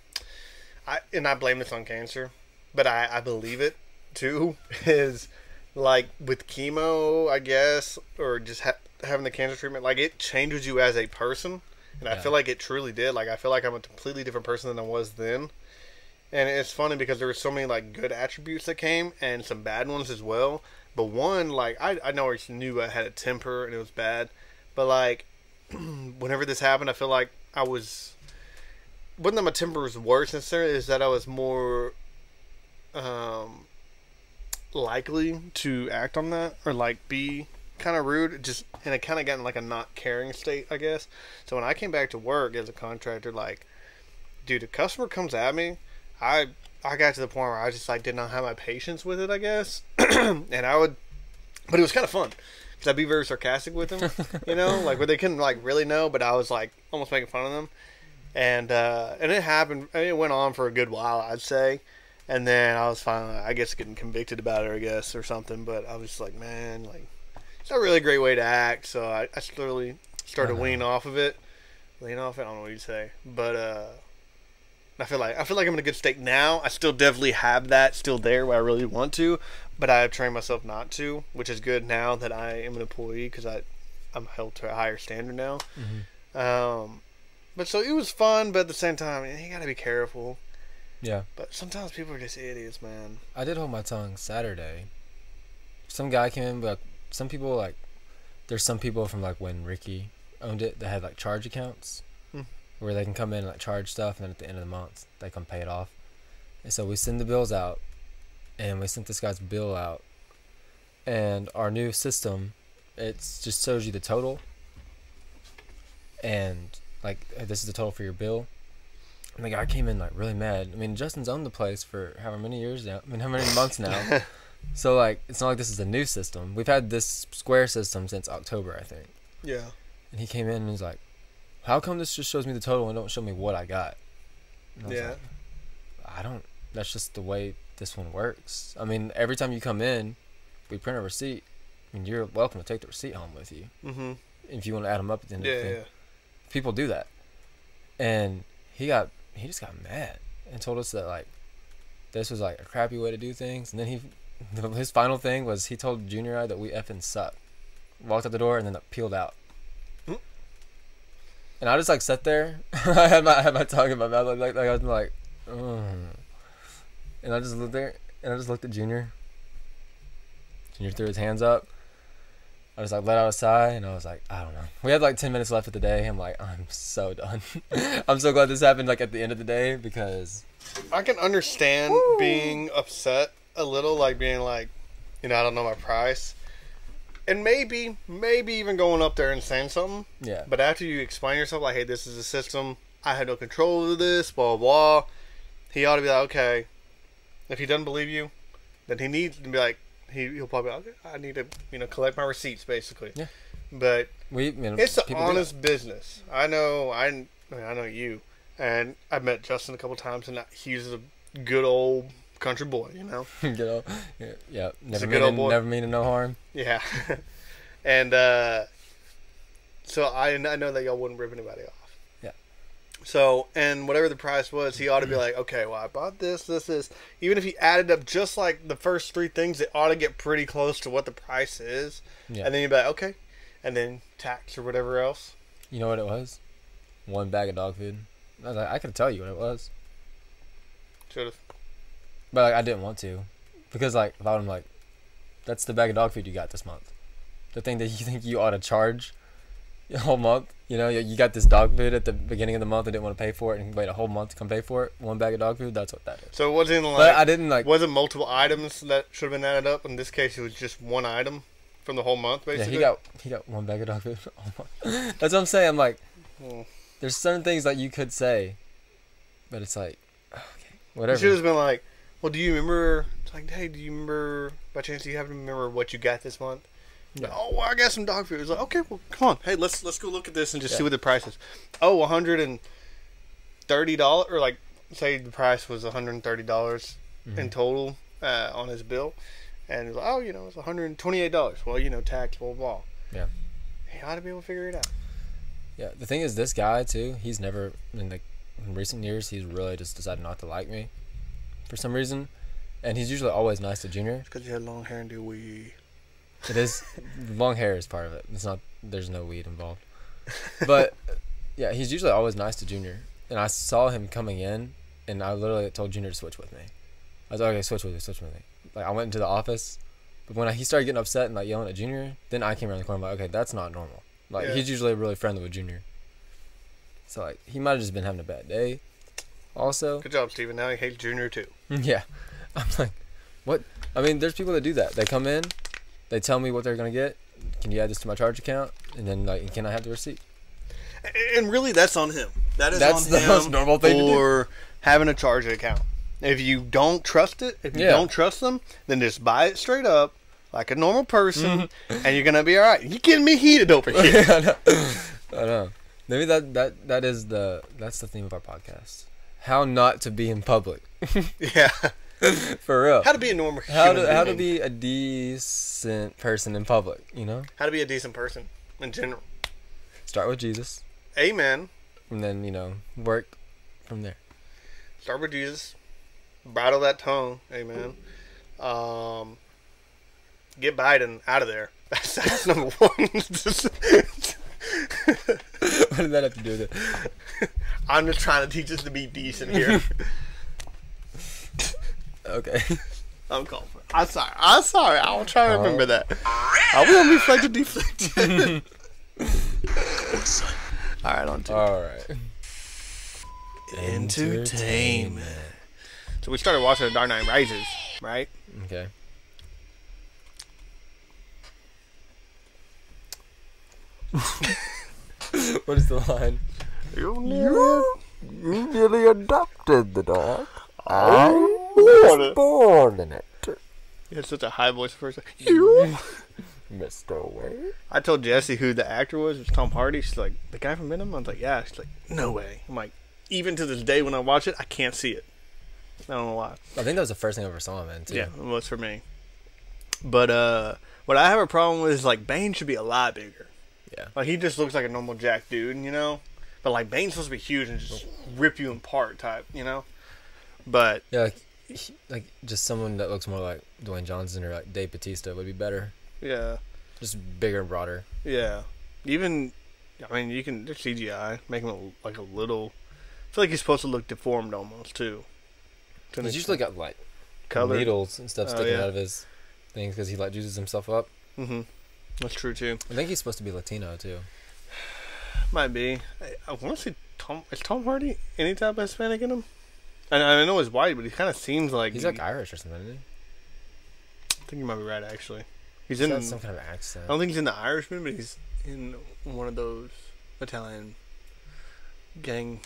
I blame this on cancer, but I believe it too, is like with chemo, I guess, or just having the cancer treatment, like it changes you as a person. And I feel like it truly did. Like, I feel like I'm a completely different person than I was then. And it's funny because there were so many, like, good attributes that came and some bad ones as well. But one, like, I know I knew I had a temper and it was bad. But, like, whenever this happened, I feel like I wasn't that my temper was worse necessarily, is that I was more likely to act on that or, like, be kind of rude, just, and it kind of got in like a not caring state, I guess. So when I came back to work as a contractor, like, dude, a customer comes at me, I got to the point where I just like did not have my patience with it, I guess. And I would, but it was kind of fun because I'd be very sarcastic with them, you know, like where they couldn't like really know, but I was like almost making fun of them. And it happened. I mean, it went on for a good while, I'd say. And then I was finally, I guess, getting convicted about it, I guess, or something. But I was just like, man, like, it's not really a great way to act, so I slowly started weaning off of it. I don't know what you'd say, but I feel like I'm in a good state now. I still definitely have that still there where I really want to, but I have trained myself not to, which is good now that I am an employee because I'm held to a higher standard now. Mm-hmm. But so it was fun, but at the same time, you gotta be careful. Yeah. But sometimes people are just idiots, man. I did hold my tongue Saturday. Some guy came in, but some people, like, there's some people from, like, when Ricky owned it that had, like, charge accounts where they can come in and, like, charge stuff, and then at the end of the month, they come pay it off. And so we send the bills out, and we sent this guy's bill out, and our new system, it just shows you the total, and, like, this is the total for your bill. And the guy came in, like, really mad. I mean, Justin's owned the place for however many years now. I mean, how many months now? So, like, it's not like this is a new system. We've had this Square system since October, I think. Yeah. And he came in and he's like, how come this just shows me the total and don't show me what I got? And I was like, that's just the way this one works. I mean, every time you come in, we print a receipt. I mean, you're welcome to take the receipt home with you. Mm-hmm. If you want to add them up at the end of the thing. Yeah. People do that. And he just got mad and told us that, like, this was, like, a crappy way to do things. And then his final thing was he told Junior and I that we effing suck. Walked out the door and then peeled out. And I just, like, sat there. I had my tongue in my mouth, like I was like, ugh. And I just looked there, and I just looked at Junior. Junior threw his hands up. I just, like, let out a sigh, and I was like, I don't know. We had, like, 10 minutes left of the day. I'm like, I'm so done. I'm so glad this happened, like, at the end of the day, because I can understand being upset a little, like, being like, I don't know my price. And maybe even going up there and saying something. Yeah. But after you explain yourself, like, hey, this is a system. I had no control over this, blah, blah, blah. He ought to be like, okay. If he doesn't believe you, then he needs to be like, he'll probably be like, okay, I need to, collect my receipts, basically. Yeah. But it's an honest business. I know you. And I've met Justin a couple times, and he's a good old country boy, Good old, yeah. Never meaning no harm. Yeah. And so I know that y'all wouldn't rip anybody off. Yeah. So, and whatever the price was, he ought to be like, okay, well, I bought this. Even if he added up just like the first three things, it ought to get pretty close to what the price is. Yeah. And then you'd be like, okay. And then tax or whatever else. You know what it was? 1 bag of dog food. I was like, I could tell you what it was. Should've. But, like, I didn't want to. Because, like, if I would, like, that's the bag of dog food you got this month. The thing that you think you ought to charge the whole month. You got this dog food at the beginning of the month and didn't want to pay for it and wait a whole month to come pay for it. 1 bag of dog food, that's what that is. So it wasn't like... But I didn't, like... Was it multiple items that should have been added up? In this case, it was just one item from the whole month, basically? Yeah, he got 1 bag of dog food for the whole month. That's what I'm saying. I'm like, there's certain things that you could say, but it's like, okay, whatever. You should have been like, well, do you remember It's like, hey, do you remember, by chance, do you happen to remember what you got this month? Yeah. Oh, well, I got some dog food. It's like, okay, well, come on. Hey, let's go look at this and just see what the price is. Oh, $130, or like, say the price was $130 in total on his bill. And it was like, oh, it's $128. Well, tax, blah, blah. Yeah. He ought to be able to figure it out. Yeah, the thing is, this guy, too, he's never, in recent years, he's really just decided not to like me for some reason. And he's usually always nice to Junior. It's because you had long hair and do weed. It is. Long hair is part of it. It's not, there's no weed involved. But, yeah, he's usually always nice to Junior. And I saw him coming in, and I literally told Junior to switch with me. I was like, okay, switch with me. Like, I went into the office, but when he started getting upset and, like, yelling at Junior, then I came around the corner, I'm like, okay, that's not normal. Like, he's usually really friendly with Junior. So, like, he might have just been having a bad day also. Good job, Steven. Now he hates Junior, too. Yeah. I'm like, what? I mean, there's people that do that. They come in, they tell me what they're going to get. Can you add this to my charge account? And then, like, can I have the receipt? And really, that's on him. That's on the him most normal thing to do. For having a charge account. If you don't trust it, if you don't trust them, then just buy it straight up like a normal person, and you're going to be all right. You're getting me heated over here. I know. Maybe that's the theme of our podcast. How not to be in public. Yeah. For real. How to be a normal human being. How to be a decent person in public, How to be a decent person in general. Start with Jesus. Amen. And then, work from there. Start with Jesus. Bridle that tongue. Amen. Get Biden out of there. That's number one. What did that have to do with it? I'm just trying to teach us to be decent here. Okay. I'm calling for it. I'm sorry. I'll try to remember that. I will reflect and deflect. Alright, on to Alright. Entertainment. So we started watching The Dark Knight Rises, right? Okay. What is the line? You nearly adopted the dog. I was born in it. You had such a high voice first. You, Mr. Wade. I told Jessie who the actor was. It was Tom Hardy. She's like, the guy from Venom? I was like, yeah. She's like, no way. I'm like, even to this day when I watch it, I can't see it. I don't know why. I think that was the first thing I ever saw him in, too. Yeah, it was for me. But what I have a problem with is, like, Bane should be a lot bigger. Yeah. Like, he just looks like a normal Jack dude, But, like, Bane's supposed to be huge and just rip you apart type, But... Yeah, like just someone that looks more like Dwayne Johnson or like Dave Bautista would be better. Yeah. Just bigger and broader. Yeah. Even, I mean, you can, there's CGI, make him like a little, I feel like he's supposed to look deformed almost, too. He's usually got, like, color needles and stuff sticking out of his things because he, like, juices himself up. Mm-hmm. That's true, too. I think he's supposed to be Latino, too. Might be. I want to see is Tom Hardy any type of Hispanic in him? I know he's white, but he kind of seems like... He's like Irish or something, isn't he? I think you might be right, actually. He's in some kind of accent. I don't think he's in The Irishman, but he's in one of those Italian gang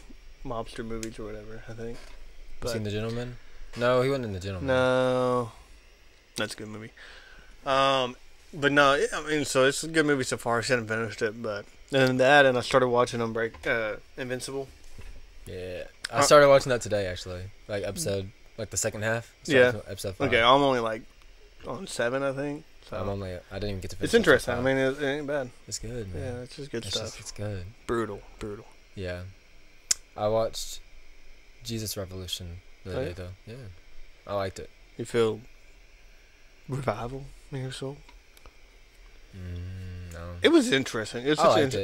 mobster movies or whatever, I think. You seen The Gentleman? No, he wasn't in The Gentleman. No. That's a good movie. But no, I mean, so it's a good movie so far. I haven't finished it, but... And that, and I started watching Invincible. Yeah. I started watching that today, actually. Like, episode... Like, the second half. Episode 5. Okay, I'm only, like, on 7, I think. So. I didn't even get to finish. It's interesting. I mean, it ain't bad. It's good, man. Yeah, it's just good stuff. It's good. Brutal. Yeah. I watched Jesus Revolution the other day, though. Yeah. I liked it. You feel revival in your soul? No. It was interesting. It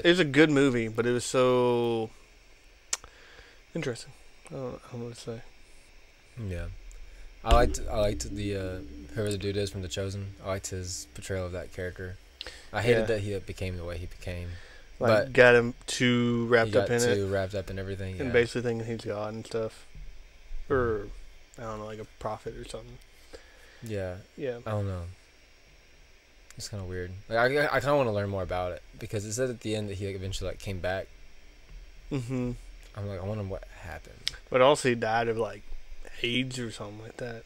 was a good movie, but it was so interesting. I don't know what to say. Yeah. I liked the whoever the dude is from The Chosen. I liked his portrayal of that character. I hated that he became the way he became. Like, but got him too wrapped up in it. Too wrapped up in everything. And basically thinking he's God and stuff. Or, I don't know, like a prophet or something. Yeah. Yeah. I don't know. It's kind of weird. Like, I kind of want to learn more about it. Because it said at the end that he eventually came back. Mm-hmm. I'm like, I wonder what happened. But also he died of, like, AIDS or something like that.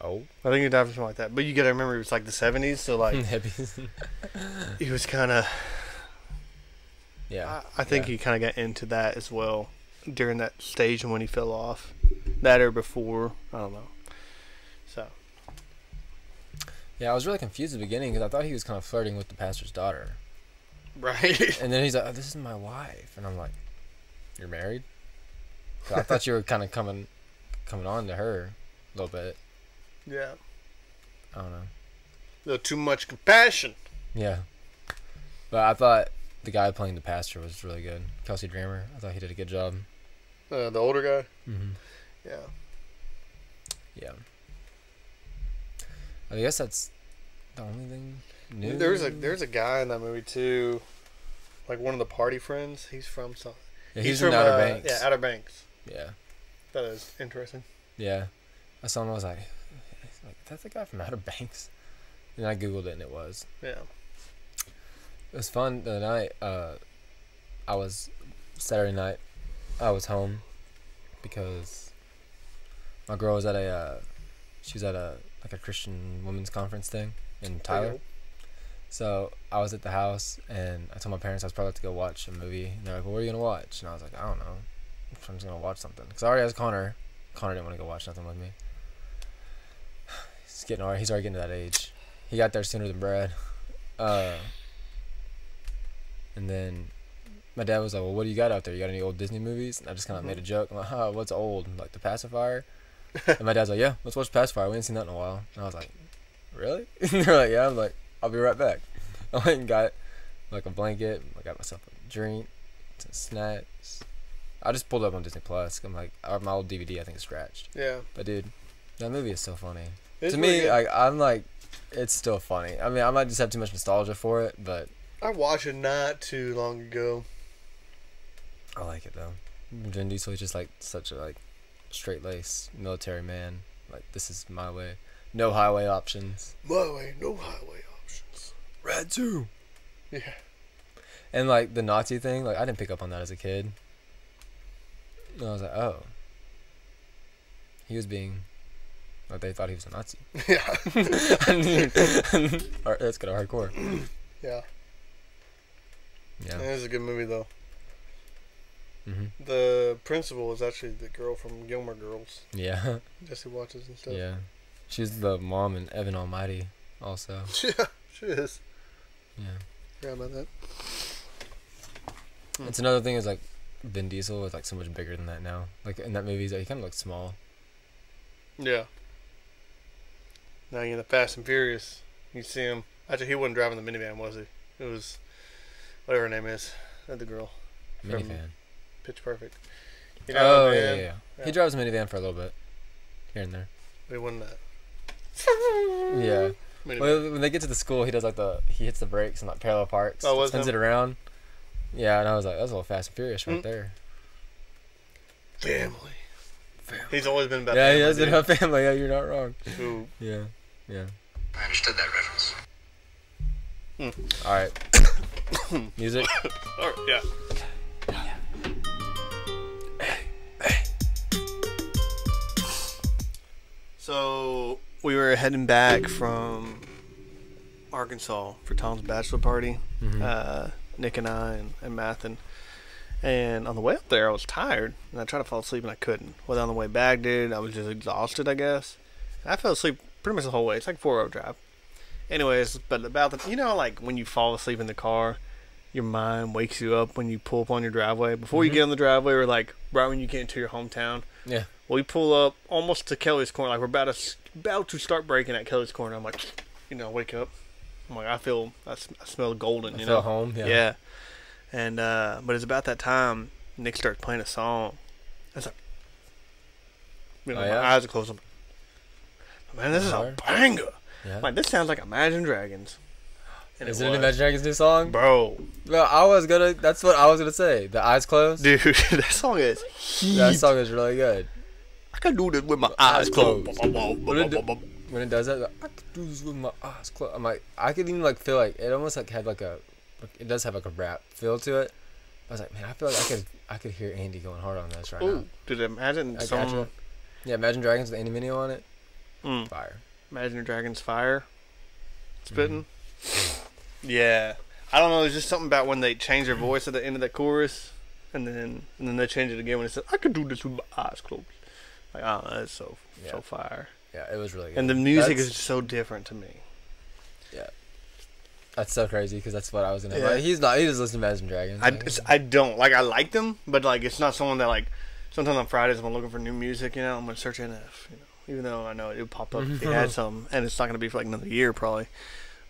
Oh. I think he died from something like that. But you got to remember, it was like the 70s, so like... he was kind of... Yeah. I think he kind of got into that as well during that stage when he fell off. That or before. I don't know. So... Yeah, I was really confused at the beginning because I thought he was kind of flirting with the pastor's daughter. Right. And then he's like, oh, this is my wife. And I'm like, you're married? I thought you were kind of coming on to her a little bit. Yeah. I don't know. A little too much compassion. Yeah. But I thought the guy playing the pastor was really good. Kelsey Grammer. I thought he did a good job. The older guy? Mm-hmm. Yeah. Yeah. I guess that's the only thing new. There's a guy in that movie too, like one of the party friends. He's from some. Yeah, he's from Outer Banks. Yeah, Outer Banks. Yeah. That is interesting. Yeah, I saw him. I was like, that's the guy from Outer Banks. And I googled it, and it was. Yeah. It was fun the night. Saturday night. I was home because my girl was at she was at a Christian women's conference thing in Tyler. Okay. So I was at the house and I told my parents I was probably about to go watch a movie. And they're like, well, what are you going to watch? And I was like, I don't know. I'm just going to watch something. Because I already asked Connor. Connor didn't want to go watch nothing with me. He's already getting to that age. He got there sooner than Brad. And then my dad was like, well, what do you got out there? You got any old Disney movies? And I just kind of made a joke. I'm like, what's old? Like The Pacifier? And my dad's like, yeah, let's watch Pacifier. We ain't seen that in a while. And I was like, really? And they're like, yeah. I'm like, I'll be right back. I went and got like a blanket. I got myself a drink, some snacks. I just pulled up on Disney Plus. I'm like, my old DVD I think is scratched. Yeah. But dude, that movie is so funny. To me, I'm like, it's still funny. I mean, I might just have too much nostalgia for it, but I watched it not too long ago. I like it though. Vin Diesel is just like such a straight-laced military man. Like, this is my way. No highway options. My way, no highway options. Red 2. Yeah. And like the Nazi thing, like I didn't pick up on that as a kid. And I was like, oh. He was being, like they thought he was a Nazi. Yeah. That's kind of hardcore. Yeah. Yeah. It is a good movie though. Mm-hmm. The principal is actually the girl from Gilmore Girls. Yeah. Jesse watches and stuff. Yeah. She's the mom in Evan Almighty also. Yeah, she is. Yeah. Yeah, about that. It's another thing is like Vin Diesel is like so much bigger than that now. Like in that movie, he kind of looks small. Yeah. Now in the Fast and Furious, you see him. Actually, he wasn't driving the minivan, was he? It was whatever her name is. The girl. Minivan. Pitch Perfect. You know, yeah. He drives a minivan for a little bit, here and there. But he wasn't that. Yeah. Well, when they get to the school, he does he hits the brakes and like parallel parks. Oh, spins it around. Yeah, and I was like, that's a little Fast and Furious right there. Family. He's always been about family. Yeah, he has been about family. Yeah, you're not wrong. Ooh. Yeah. Yeah. I understood that reference. All right. Music. All right, yeah. So we were heading back from Arkansas for Tom's bachelor party. Mm-hmm. Nick and I and Matt and on the way up there I was tired and I tried to fall asleep and I couldn't. Well, on the way back, dude, I was just exhausted, I guess. And I fell asleep pretty much the whole way. It's like a 4-hour drive. Anyways, but about like when you fall asleep in the car, your mind wakes you up when you pull up on your driveway. Before you get on the driveway, or like right when you get into your hometown. Yeah. Well, we pull up almost to Kelly's Corner. Like we're about to start breaking at Kelly's Corner. I'm like, wake up. I'm like, I smell golden. I feel home. Yeah. Yeah. And but it's about that time Nick starts playing a song. It's like, my eyes are closed. I'm like, man, this is a banger. Yeah. Like, this sounds like Imagine Dragons. And is it an Imagine Dragons new song? Bro. Well, that's what I was gonna say. The eyes closed? Dude, that song is heat. That song is really good. I can do this with my eyes closed. When it does that, like, I can do this with my eyes closed. I'm like, I could even like feel like it almost like had like it does have like a rap feel to it. I was like, man, I feel like I could hear Andy going hard on this right now. Did Imagine song? Yeah, Imagine Dragons with Andy Mineo on it. Fire. Imagine Dragons fire. Spitting. Yeah. I don't know. There's just something about when they change their voice at the end of the chorus, and then they change it again when it says, "I could do this with my eyes closed." Like, oh, that's so fire. Yeah, it was really good. And the music is so different to me. Yeah. That's so crazy because that's what I was gonna. Yeah. Like, he just listens to Imagine Dragons. I don't like. I like them, but like it's not someone that like. Sometimes on Fridays when I'm looking for new music, I'm gonna search NF. Even though I know it would pop up if they had some, and it's not gonna be for like another year probably.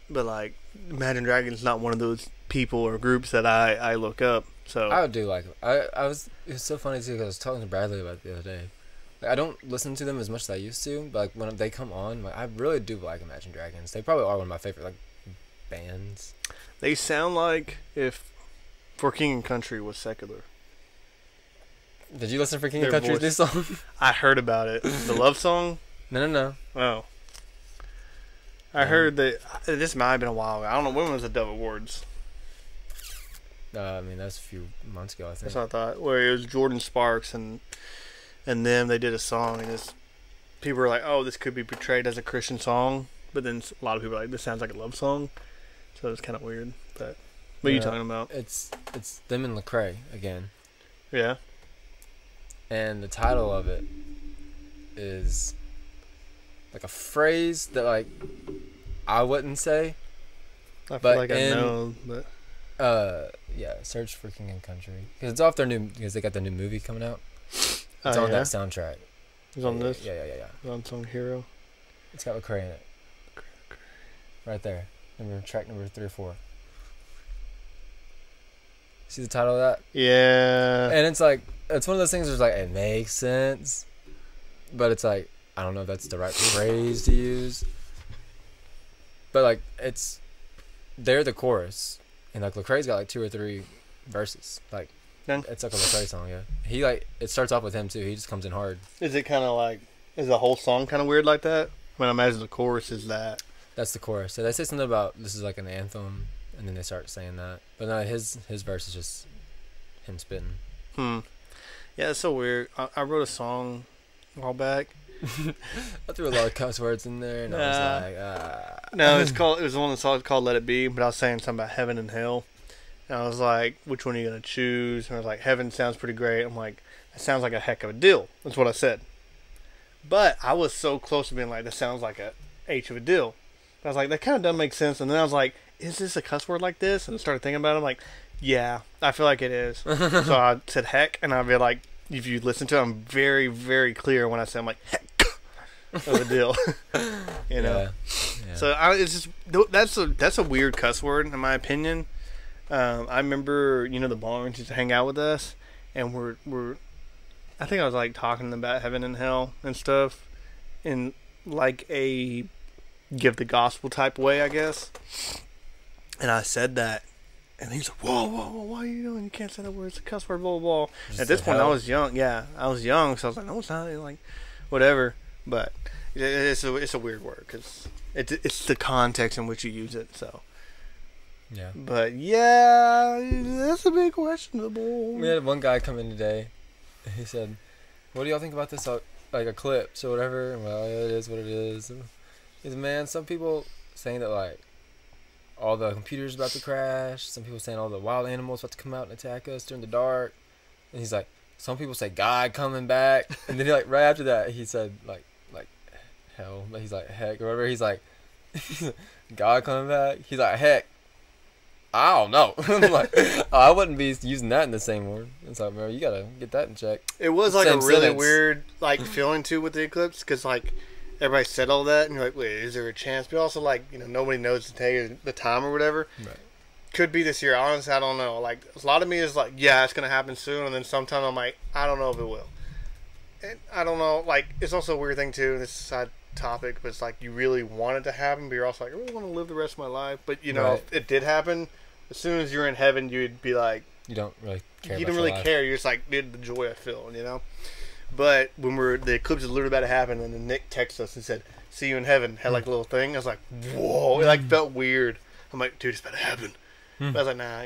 But like Imagine Dragons is not one of those people or groups that I look up. So I do like them. It was so funny too because I was talking to Bradley about it the other day. Like, I don't listen to them as much as I used to, but like when they come on, like, I really do like Imagine Dragons. They probably are one of my favorite like bands. They sound like if For King and Country was secular. Did you listen for King and Country's new song? I heard about it. The love song? No. Oh. I heard that. This might have been a while ago. I don't know. When was the Dove Awards? I mean, that's a few months ago, I think. That's what I thought. Where it was Jordan Sparks and them, they did a song, and people were like, oh, this could be portrayed as a Christian song. But then a lot of people were like, this sounds like a love song. So it's kind of weird. But what are you talking about? It's them and Lecrae again. Yeah. And the title of it is like a phrase that like I wouldn't say. I feel like I know, but yeah, search for King and Country because it's off their because they got their new movie coming out. It's on that soundtrack. It's on this. Yeah. It's on Song Hero. It's got Lecrae in it. Right there, track number 3 or 4. See the title of that? Yeah. And it's like. It's one of those things where it's like, it makes sense, but it's like, I don't know if that's the right phrase to use. But like, they're the chorus, and like Lecrae's got like 2 or 3 verses. Like, it's like a Lecrae song, yeah. He like, it starts off with him too. He just comes in hard. Is it kind of like, is the whole song kind of weird like that? I mean, I imagine the chorus is that. That's the chorus. So they say something about this is like an anthem, and then they start saying that. But no, his verse is just him spitting. Yeah, it's so weird. I wrote a song a while back. I threw a lot of cuss words in there, and I was like, No, it was one of the songs called Let It Be, but I was saying something about heaven and hell. And I was like, which one are you going to choose? And I was like, heaven sounds pretty great. I'm like, that sounds like a heck of a deal. That's what I said. But I was so close to being like, that sounds like a H of a deal. I was like, that kind of doesn't make sense. And then I was like, is this a cuss word like this? And I started thinking about it. I'm like, yeah, I feel like it is. So I said heck, and I'd be like, if you listen to it, I'm very, very clear when I say I'm like heck of a deal. Yeah. So it's just that's a weird cuss word in my opinion. I remember the Barnes used to hang out with us, and I think I was like talking about heaven and hell and stuff, in like a give the gospel type way, I guess. And I said that. And he's like, whoa, what are you doing? You can't say that word. It's a cuss word, blah, blah, blah. At this point, I was young. Yeah, I was young. So I was like, no, it's not. Like, whatever. But it's a weird word because it's the context in which you use it. So. Yeah. But, yeah, that's a bit questionable. We had one guy come in today. He said, what do y'all think about this, like, Eclipse or whatever? And well, it is what it is. And he said, man, some people saying that, like, all the computers about to crash. Some people saying all the wild animals about to come out and attack us during the dark. And he's like, some people say God coming back. And then like right after that, he said like hell. But he's like heck or whatever. He's like God coming back. He's like heck. I don't know. I'm like, I wouldn't be using that in the same word. It's like, bro, you gotta get that in check. It was like a really weird like feeling too with the Eclipse because like. Everybody said all that, and you're like, wait, is there a chance? But also, like, nobody knows the time or whatever. Right. Could be this year. Honestly, I don't know. Like, a lot of me is like, yeah, it's going to happen soon. And then sometimes I'm like, I don't know if it will. And I don't know. Like, it's also a weird thing, too. This is a side topic, but it's like you really want it to happen, but you're also like, I really want to live the rest of my life. But, if it did happen, as soon as you're in heaven, you'd be like... You don't really care. You don't really care. You're just like, dude, the joy I feel, But when the eclipse is literally about to happen, and then Nick texted us and said, "See you in heaven." Had like a little thing. I was like, "Whoa!" It like felt weird. I'm like, "Dude, it's about to happen." But I was like, "Nah,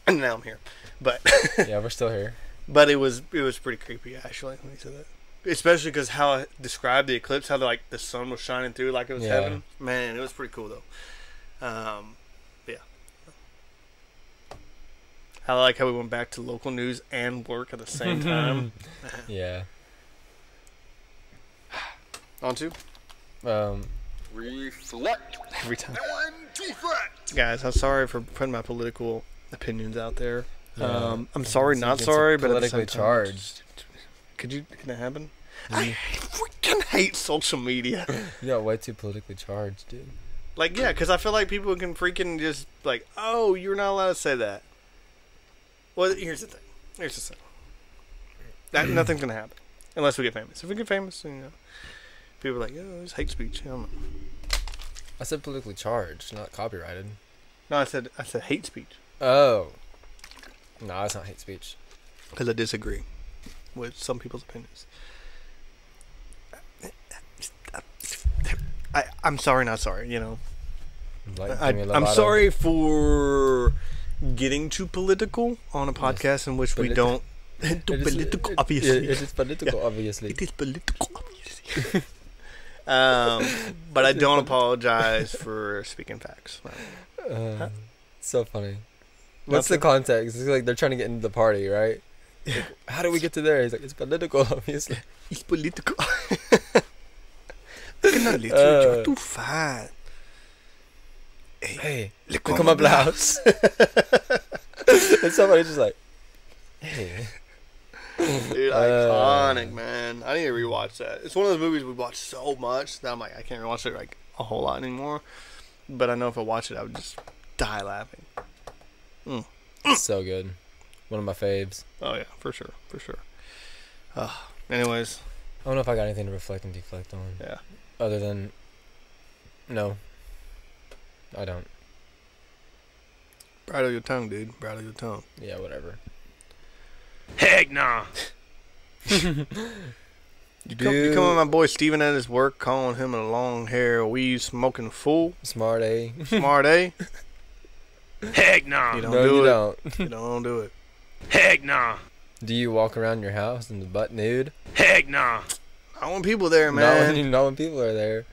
And now I'm here. But yeah, we're still here. But it was pretty creepy actually when he said that. Especially because how I described the eclipse, how the sun was shining through like it was heaven. Man, it was pretty cool though. Yeah. I like how we went back to local news and work at the same time. Yeah. On to? Reflect. Every time. And deflect. Guys, I'm sorry for putting my political opinions out there. I'm sorry, not sorry, but politically charged. Can it happen? I freaking hate social media. You got way too politically charged, dude. Like, yeah, because I feel like people can freaking just, like, oh, you're not allowed to say that. Well, here's the thing. Nothing's going to happen. Unless we get famous. If we get famous, people are like, oh, it's hate speech. I don't know. I said politically charged, not copyrighted. No, I said hate speech. Oh. No, it's not hate speech. Because I disagree with some people's opinions. I'm sorry, not sorry, I'm sorry for getting too political on a podcast in which we don't... Political, obviously. It is political, obviously. It is political, obviously. But I don't apologize for speaking facts. So funny. What's the context? It's like they're trying to get into the party, right? Like, how do we get to there? He's like, it's political, obviously. It's political. You're too fat. Hey, look at my blouse. And somebody's just like, hey. Dude, iconic, man. I need to rewatch that. It's one of those movies we watch so much that I'm like, I can't rewatch it like a whole lot anymore. But I know if I watch it, I would just die laughing. So good. One of my faves. Oh yeah, for sure. Anyways, I don't know if I got anything to reflect and deflect on. Yeah. Other than, no, I don't. Bridle your tongue, dude. Bridle your tongue. Yeah, whatever. Heck nah. You come with my boy Steven at his work, calling him a long hair, weed smoking fool. Smart A. Smart A. Heck nah. You don't No, do you it. don't. You don't do it. Heck nah. Do you walk around your house in the butt nude? Heck nah. I want people there, man. Not when people are there.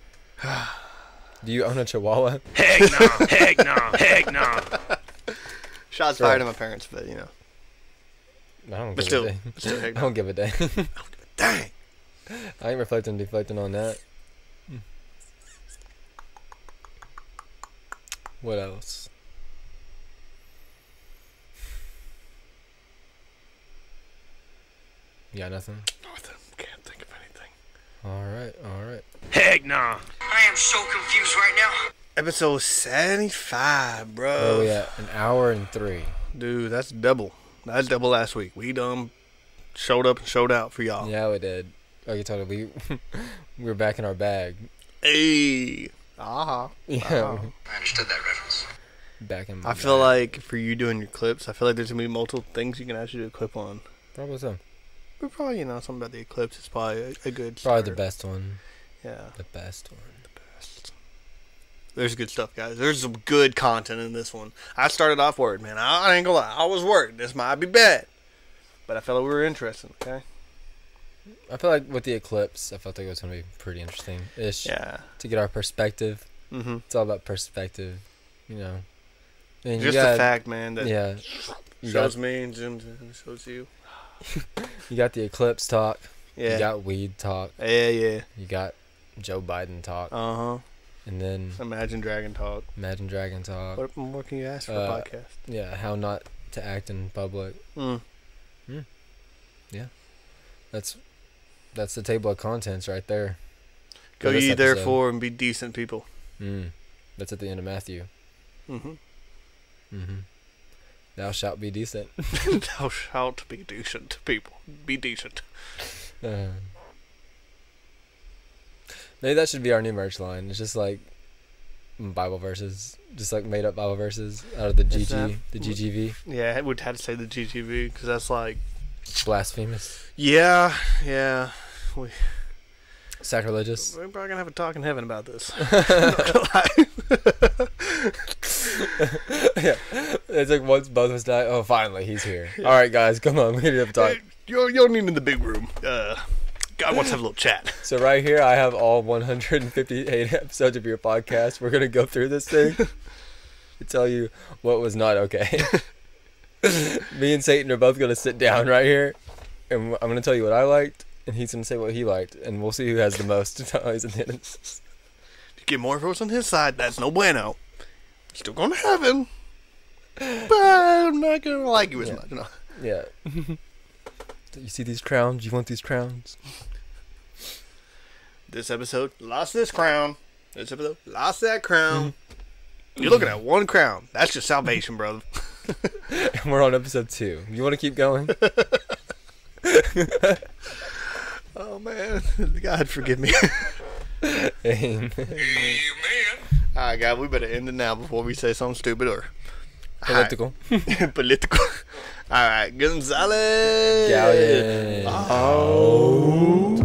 Do you own a chihuahua? Heck nah. Heck nah. Heck nah. Shots fired at my parents, but I don't But give still, a still day. heck I don't give a day. Dang. I ain't reflecting and deflecting on that. What else? You got nothing? Nothing. Can't think of anything. Alright. Heck nah. I am so confused right now. Episode 75, bro. Oh yeah, 1 hour and 3. Dude, that's double. That's double last week. We done showed up and showed out for y'all. Yeah, we did. Like you told me, we were back in our bag. Hey. Yeah. I understood that reference. Back in. I feel like for you doing your clips, I feel like there's gonna be multiple things you can actually do a clip on. Probably so. But probably something about the eclipse is probably a good. Probably starter. the best one. Yeah. The best one. There's good stuff, guys. There's some good content in this one. I started off worried, man. I ain't gonna lie. I was worried. This might be bad. But I felt like we were interested, okay? I feel like with the eclipse, I felt like it was going to be pretty interesting-ish. Yeah. To get our perspective. Mm-hmm. It's all about perspective, And Just the fact, man, that you shows me and Jim shows you. You got the eclipse talk. Yeah. You got weed talk. Yeah. You got Joe Biden talk. Uh-huh. And then Imagine Dragon talk. talk. What can you ask for a podcast? Yeah, how not to act in public. Yeah. That's the table of contents right there. Go ye therefore and be decent people. That's at the end of Matthew. Mm-hmm. Thou shalt be decent. Thou shalt be decent people. Be decent. Maybe that should be our new merch line. It's just like Bible verses, just like made up Bible verses out of the GGV. Yeah, I would have to say the GGV because that's like blasphemous. Yeah. Sacrilegious. We're probably gonna have a talk in heaven about this. Yeah, it's like once both of us die. Oh, finally he's here. All right, guys, come on, we need to have a talk. You're needing the big room. God wants to have a little chat. So right here, I have all 158 episodes of your podcast. We're gonna go through this thing to tell you what was not okay. Me and Satan are both gonna sit down right here, and I'm gonna tell you what I liked, and he's gonna say what he liked, and we'll see who has the most. If you get more votes on his side, that's no bueno. Still going to heaven, but I'm not gonna like you as much. No. Yeah. You see these crowns? You want these crowns? This episode lost this crown. This episode lost that crown. You're looking at one crown. That's your salvation, brother. And we're on episode 2. You want to keep going? Oh, man. God, forgive me. Amen. All right, God, we better end it now before we say something stupid or political. Political. All right, Gonzalez Galyean. Oh.